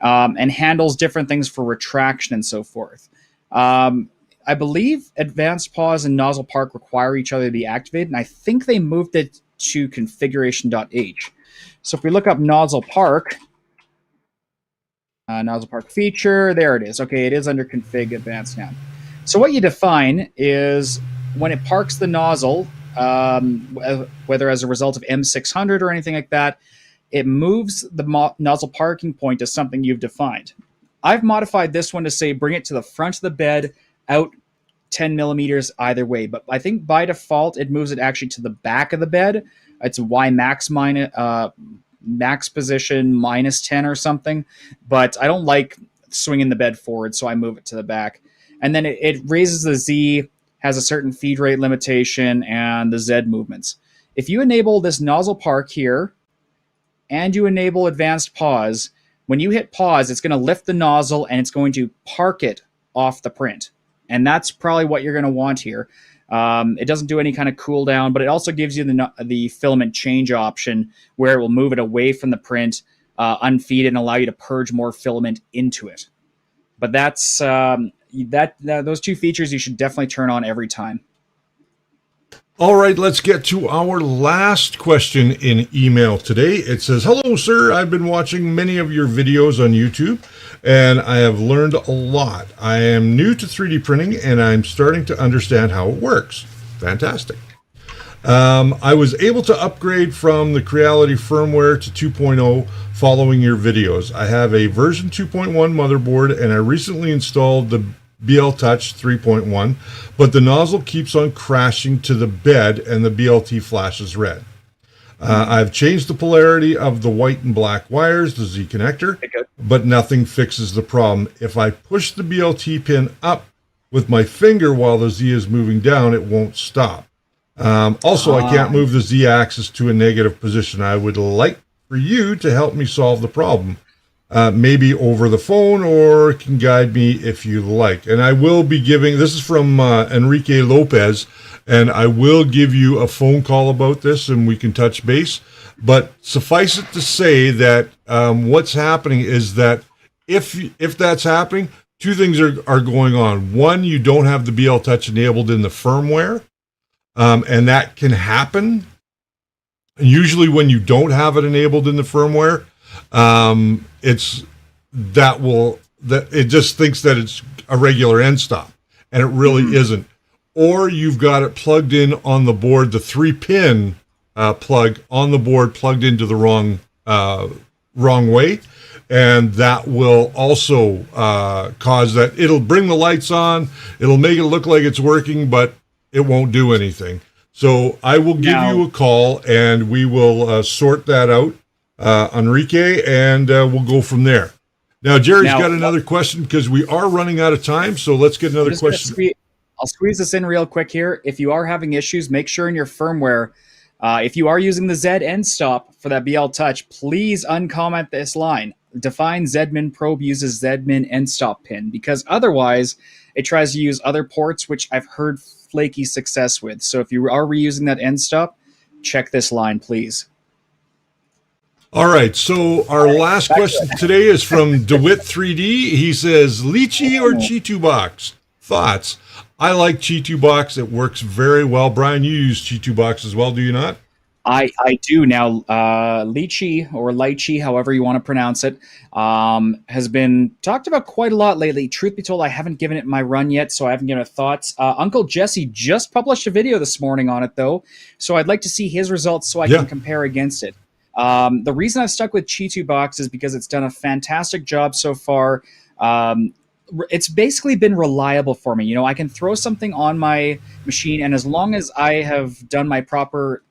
and handles different things for retraction and so forth. I believe advanced pause and nozzle park require each other to be activated, and I think they moved it to configuration.h. So if we look up nozzle park feature, there it is. Okay, it is under config advanced now. So what you define is when it parks the nozzle, whether as a result of M600 or anything like that, it moves the nozzle parking point to something you've defined. I've modified this one to say bring it to the front of the bed, out 10 millimeters either way. But I think by default, it moves it actually to the back of the bed. It's Y max max position minus 10 or something. But I don't like swinging the bed forward, so I move it to the back. And then it raises the Z, has a certain feed rate limitation, and the Z movements. If you enable this nozzle park here, and you enable advanced pause, when you hit pause, it's going to lift the nozzle and it's going to park it off the print. And that's probably what you're going to want here. It doesn't do any kind of cool down, but it also gives you the filament change option where it will move it away from the print, unfeed it, and allow you to purge more filament into it. But that's those two features you should definitely turn on every time. All right, let's get to our last question in email today. It says, "Hello, sir. I've been watching many of your videos on YouTube, and I have learned a lot. I am new to 3D printing, and I'm starting to understand how it works." Fantastic. I was able to upgrade from the Creality firmware to 2.0 following your videos. I have a version 2.1 motherboard, and I recently installed the BLTouch 3.1, but the nozzle keeps on crashing to the bed and the BLT flashes red. I've changed the polarity of the white and black wires, the Z connector, but nothing fixes the problem. If I push the BLT pin up with my finger while the Z is moving down, it won't stop. Also, I can't move the Z axis to a negative position. I would like for you to help me solve the problem. Maybe over the phone, or can guide me if you like. And I will be giving, this is from Enrique Lopez, and I will give you a phone call about this and we can touch base. But suffice it to say that what's happening is that if that's happening, two things are going on. One, you don't have the BLTouch enabled in the firmware, and that can happen. Usually when you don't have it enabled in the firmware, it just thinks that it's a regular end stop, and it really isn't. Or you've got it plugged in on the board, the 3-pin plug on the board plugged into the wrong way, and that will also cause that. It'll bring the lights on, it'll make it look like it's working, but it won't do anything. So I will give you a call, and we will sort that out, Enrique, and we'll go from there. Now, Jerry's got another question because we are running out of time, so let's get another question. I'll squeeze this in real quick here. If you are having issues, make sure in your firmware, if you are using the Z end stop for that BLTouch, please uncomment this line. Define Zmin probe uses Zmin end stop pin, because otherwise it tries to use other ports, which I've heard flaky success with. So if you are reusing that end stop, check this line, please. All right, so our last question today is from DeWitt 3D. He says, Lychee or Chi2 box? Thoughts? I like Chi2 box. It works very well. Brian, you use Chi2 box as well, do you not? I do. Now, Lychee, or Lychee, however you want to pronounce it, has been talked about quite a lot lately. Truth be told, I haven't given it my run yet, so I haven't given it thoughts. Uncle Jesse just published a video this morning on it, though, so I'd like to see his results so I can compare against it. The reason I've stuck with Chi2 box is because it's done a fantastic job so far. It's basically been reliable for me. You know, I can throw something on my machine, and as long as I have done my proper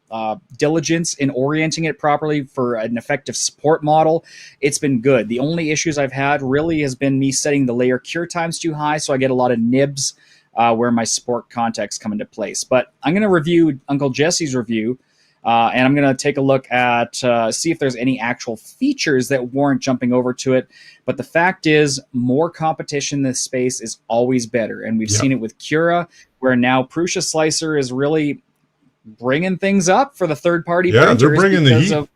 diligence in orienting it properly for an effective support model, it's been good. The only issues I've had really has been me setting the layer cure times too high, so I get a lot of nibs where my support contacts come into place. But I'm going to review Uncle Jesse's review, and I'm going to take a look at see if there's any actual features that warrant jumping over to it. But the fact is, more competition in this space is always better. And we've seen it with Cura, where now Prusa Slicer is really bringing things up for the third-party printers. Yeah, they're bringing the heat.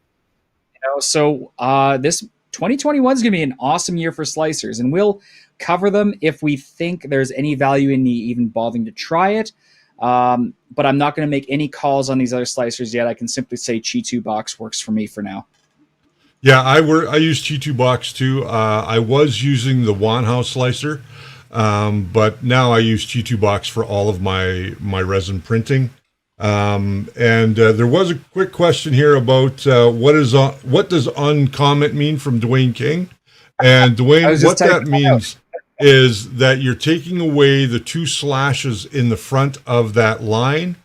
So this 2021 is going to be an awesome year for slicers, and we'll cover them if we think there's any value in me even bothering to try it. But I'm not going to make any calls on these other slicers yet. I can simply say Chi2 box works for me for now. Yeah, I use Chi2 box too. I was using the Wanhao slicer, but now I use Chi2 box for all of my resin printing. And there was a quick question here about what does uncomment mean from Dwayne King? And Dwayne, what that means is that you're taking away the two slashes in the front of that line.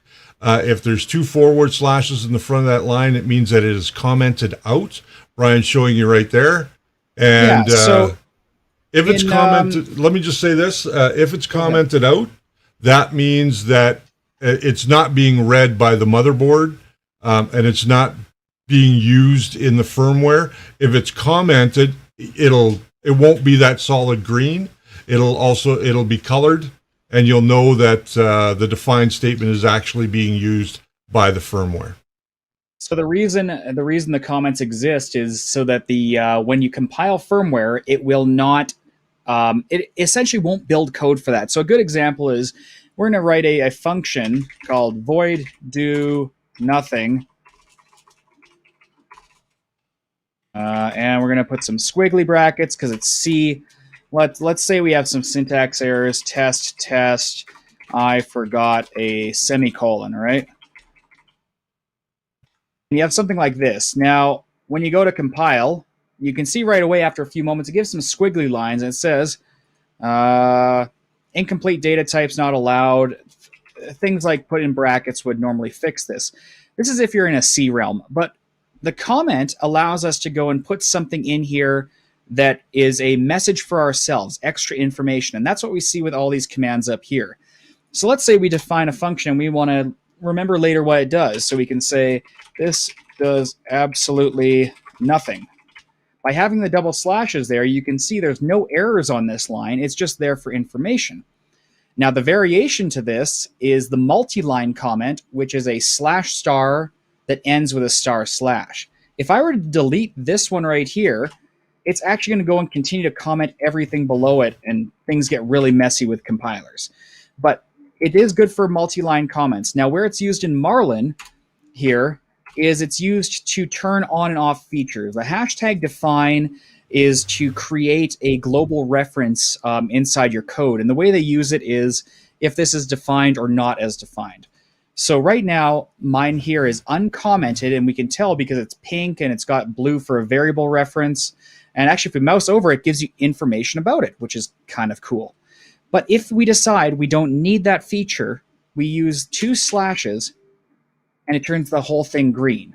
If there's two forward slashes in the front of that line, it means that it is commented out. Brian's showing you right there. And so if it's commented, let me just say this, if it's commented out, that means that it's not being read by the motherboard, and it's not being used in the firmware. If it's commented, it won't be that solid green. It'll be colored, and you'll know that the define statement is actually being used by the firmware. So the reason the comments exist is so that the when you compile firmware, it will not, it essentially won't build code for that. So a good example is we're going to write a function called void do nothing, and we're going to put some squiggly brackets because it's C. Let's say we have some syntax errors. Test. I forgot a semicolon. All right. You have something like this. Now, when you go to compile, you can see right away after a few moments, it gives some squiggly lines and it says, incomplete data types not allowed. Things like put in brackets would normally fix this. This is if you're in a C realm, but the comment allows us to go and put something in here that is a message for ourselves, extra information. And that's what we see with all these commands up here. So let's say we define a function and we want to remember later what it does. So we can say, this does absolutely nothing. By having the double slashes there, you can see there's no errors on this line. It's just there for information. Now, the variation to this is the multi-line comment, which is a /* that ends with a //. If I were to delete this one right here, it's actually going to go and continue to comment everything below it, and things get really messy with compilers. But it is good for multi-line comments. Now, where it's used in Marlin here is it's used to turn on and off features. The hashtag define is to create a global reference inside your code. And the way they use it is if this is defined or not as defined. So right now, mine here is uncommented, and we can tell because it's pink and it's got blue for a variable reference. And actually, if we mouse over it, gives you information about it, which is kind of cool. But if we decide we don't need that feature, we use 2 slashes, and it turns the whole thing green.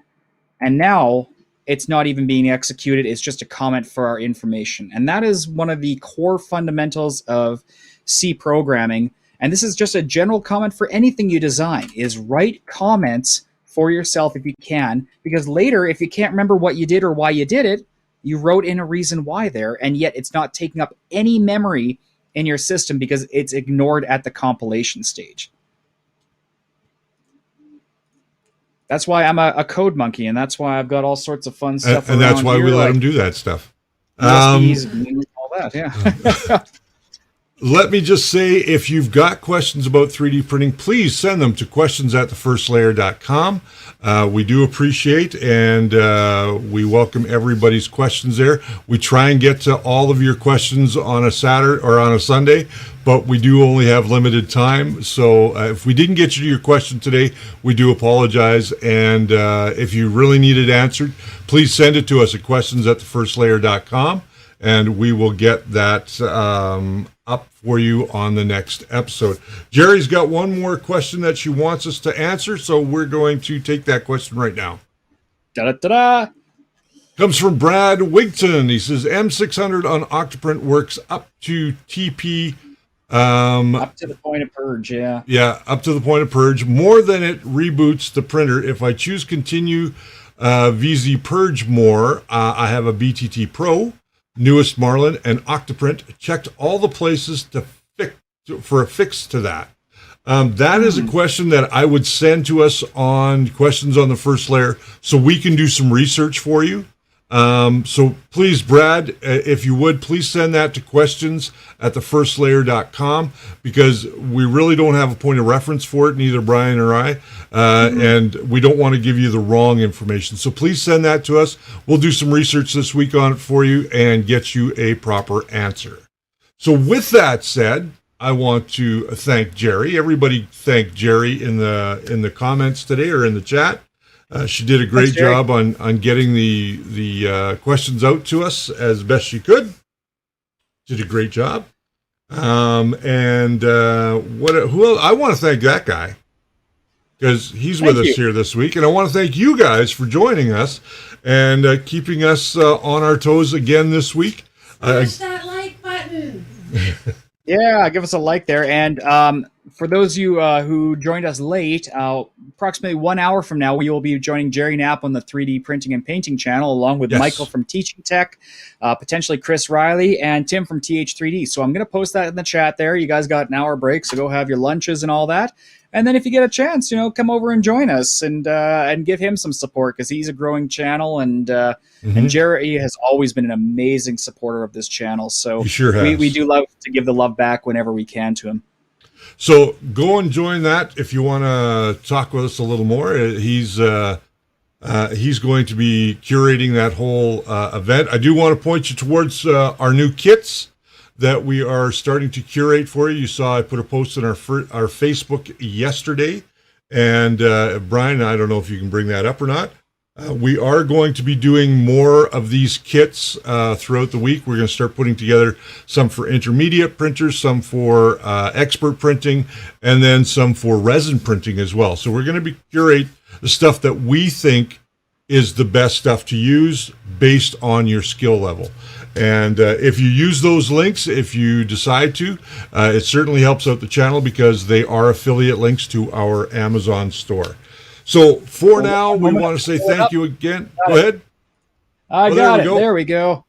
And now it's not even being executed. It's just a comment for our information. And that is one of the core fundamentals of C programming. And this is just a general comment for anything you design, is write comments for yourself if you can, because later, if you can't remember what you did or why you did it, you wrote in a reason why there, and yet it's not taking up any memory in your system because it's ignored at the compilation stage. That's why I'm a code monkey, and that's why I've got all sorts of fun stuff. And that's why we let them do that stuff. USBs, all that, yeah. Let me just say, if you've got questions about 3D printing, please send them to questions@thefirstlayer.com. We do appreciate and we welcome everybody's questions there. We try and get to all of your questions on a Saturday or on a Sunday, but we do only have limited time. So if we didn't get you to your question today, we do apologize. And if you really need it answered, please send it to us at questions@thefirstlayer.com. And we will get that up for you on the next episode. Jerry's got one more question that she wants us to answer, so we're going to take that question right now. Da-da-da-da! Comes from Brad Wigton. He says, M600 on Octoprint works up to TP. Up to the point of purge, yeah. Yeah, up to the point of purge. More than it reboots the printer. If I choose continue VZ purge more, I have a BTT Pro, newest Marlin, and Octoprint. Checked all the places for a fix to that. That is a question that I would send to us on Questions on the First Layer so we can do some research for you. So please, Brad, if you would, please send that to questions@thefirstlayer.com because we really don't have a point of reference for it, neither Brian or I, and we don't want to give you the wrong information. So please send that to us. We'll do some research this week on it for you and get you a proper answer. So with that said, I want to thank Jerry. Everybody thank Jerry in the comments today or in the chat. She did a great job on getting the questions out to us as best she could. Did a great job. Who else? I want to thank that guy because he's with us here this week, and I want to thank you guys for joining us and keeping us on our toes again this week. Push that like button. Yeah, give us a like there. And for those of you who joined us late, I'll approximately 1 hour from now, we will be joining Jerry Knapp on the 3D printing and painting channel, along with Michael from Teaching Tech, potentially Chris Riley, and Tim from TH3D. So I'm going to post that in the chat there. You guys got an hour break, so go have your lunches and all that. And then if you get a chance, come over and join us and give him some support, because he's a growing channel, and Jerry has always been an amazing supporter of this channel. So we do love to give the love back whenever we can to him. So go and join that if you want to talk with us a little more. He's going to be curating that whole event. I do want to point you towards our new kits that we are starting to curate for you. You saw I put a post on our Facebook yesterday. And Brian, I don't know if you can bring that up or not. We are going to be doing more of these kits throughout the week. We're going to start putting together some for intermediate printers, some for expert printing, and then some for resin printing as well. So we're going to curate the stuff that we think is the best stuff to use based on your skill level. And if you use those links, if you decide to, it certainly helps out the channel, because they are affiliate links to our Amazon store. So for now, we want to say thank you again. Go ahead. I got it. There we go.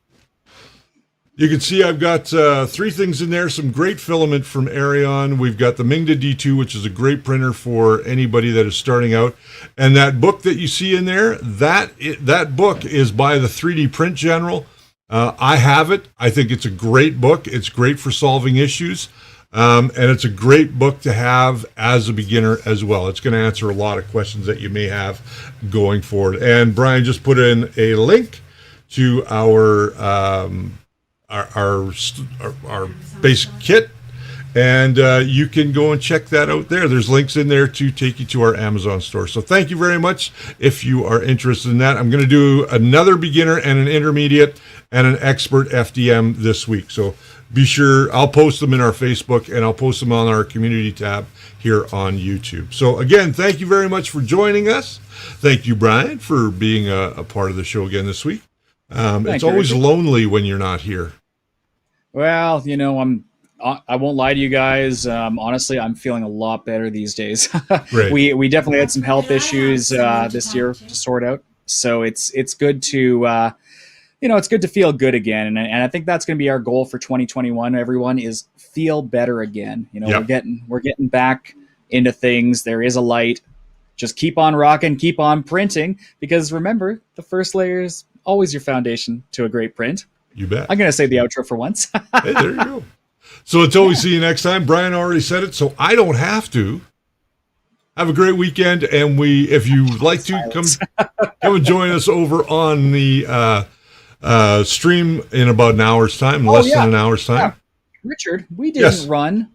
You can see I've got 3 things in there. Some great filament from Arion. We've got the Mingda D2, which is a great printer for anybody that is starting out. And that book that you see in there, that book is by the 3D Print General. I have it. I think it's a great book. It's great for solving issues. And it's a great book to have as a beginner as well. It's going to answer a lot of questions that you may have going forward. And Brian just put in a link to our basic kit, and you can go and check that out there. There's links in there to take you to our Amazon store. So thank you very much if you are interested in that. I'm going to do another beginner and an intermediate and an expert FDM this week. So be sure, I'll post them in our Facebook, and I'll post them on our community tab here on YouTube. So again, thank you very much for joining us. Thank you, Brian, for being a part of the show again this week. It's always lonely when you're not here. Well, I won't lie to you guys. Honestly, I'm feeling a lot better these days. Right. We definitely had some health issues this year to sort out. So it's good to it's good to feel good again, and I think that's going to be our goal for 2021. Everyone is feel better again. We're getting back into things. There is a light. Just keep on rocking, keep on printing, because remember, the first layer is always your foundation to a great print. You bet. I'm going to say the outro for once. Hey, there you go. So until we see you next time, Brian already said it, so I don't have to. Have a great weekend, and if you like to, come and join us over on the stream in about an hour's time, less than an hour's time. Yeah. Richard, we didn't run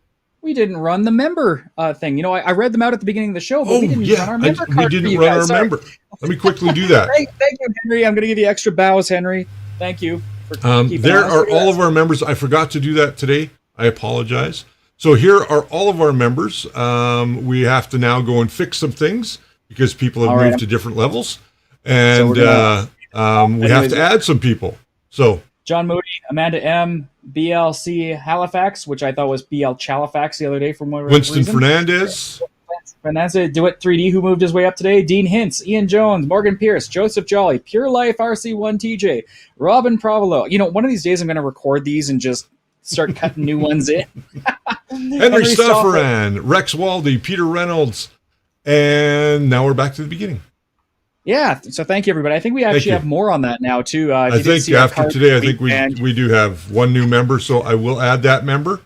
the member thing. I read them out at the beginning of the show, but we didn't run our member card. We didn't run our member. Let me quickly do that. Thank you, Henry. I'm going to give you extra bows, Henry. Thank you. There are all of our members. I forgot to do that today. I apologize. So here are all of our members. We have to now go and fix some things because people have moved to different levels. And we have to add some people. So John Moody, Amanda M, BLC Halifax, which I thought was BL Chalifax the other day from Winston Fernandez. DeWitt 3D, who moved his way up today. Dean Hintz, Ian Jones, Morgan Pierce, Joseph Jolly, Pure Life RC1 TJ, Robin Provolo. One of these days I'm going to record these and just start cutting new ones in. Henry Stofferan, Rex Waldy, Peter Reynolds, and now we're back to the beginning. Yeah, so thank you, everybody. I think we actually have more on that now, too. I think after today, I think we do have one new member, so I will add that member.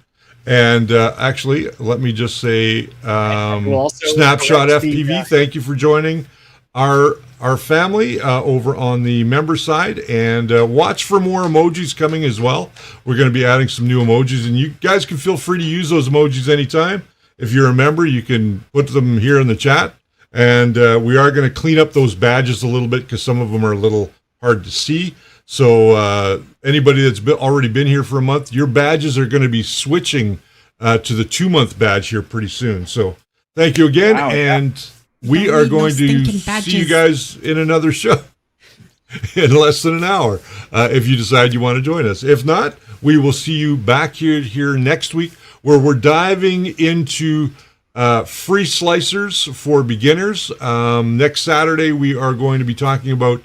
And actually, let me just say, Snapshot FPV, thank you for joining our family over on the member side. And watch for more emojis coming as well. We're going to be adding some new emojis, and you guys can feel free to use those emojis anytime. If you're a member, you can put them here in the chat. And we are going to clean up those badges a little bit because some of them are a little hard to see. So anybody that's already been here for a month, your badges are going to be switching to the 2-month badge here pretty soon. So thank you again. Wow, and we are going to see you guys in another show in less than an hour if you decide you want to join us. If not, we will see you back here next week where we're diving into free slicers for beginners. Next Saturday, we are going to be talking about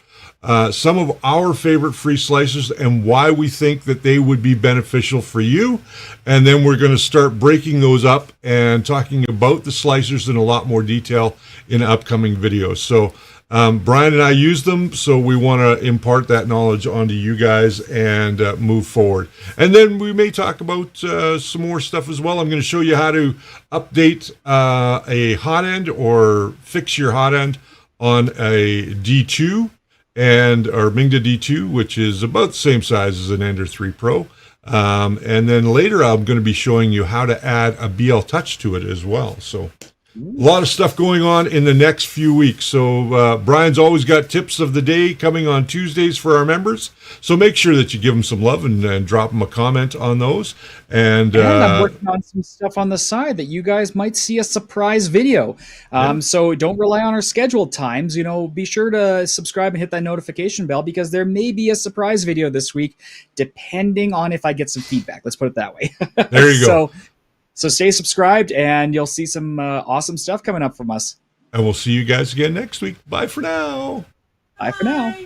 some of our favorite free slicers and why we think that they would be beneficial for you. And then we're going to start breaking those up and talking about the slicers in a lot more detail in upcoming videos. So Brian and I use them, so we want to impart that knowledge onto you guys and move forward. And then we may talk about some more stuff as well. I'm going to show you how to update a hot end or fix your hot end on a D2 or Mingda D2, which is about the same size as an Ender 3 Pro. And then later I'm going to be showing you how to add a BLTouch to it as well. So a lot of stuff going on in the next few weeks. So Brian's always got tips of the day coming on Tuesdays for our members. So make sure that you give him some love and drop him a comment on those. And I'm working on some stuff on the side that you guys might see a surprise video. So don't rely on our scheduled times. You know, be sure to subscribe and hit that notification bell because there may be a surprise video this week, depending on if I get some feedback. Let's put it that way. There you go. So stay subscribed, and you'll see some awesome stuff coming up from us. And we'll see you guys again next week. Bye for now. Bye for now.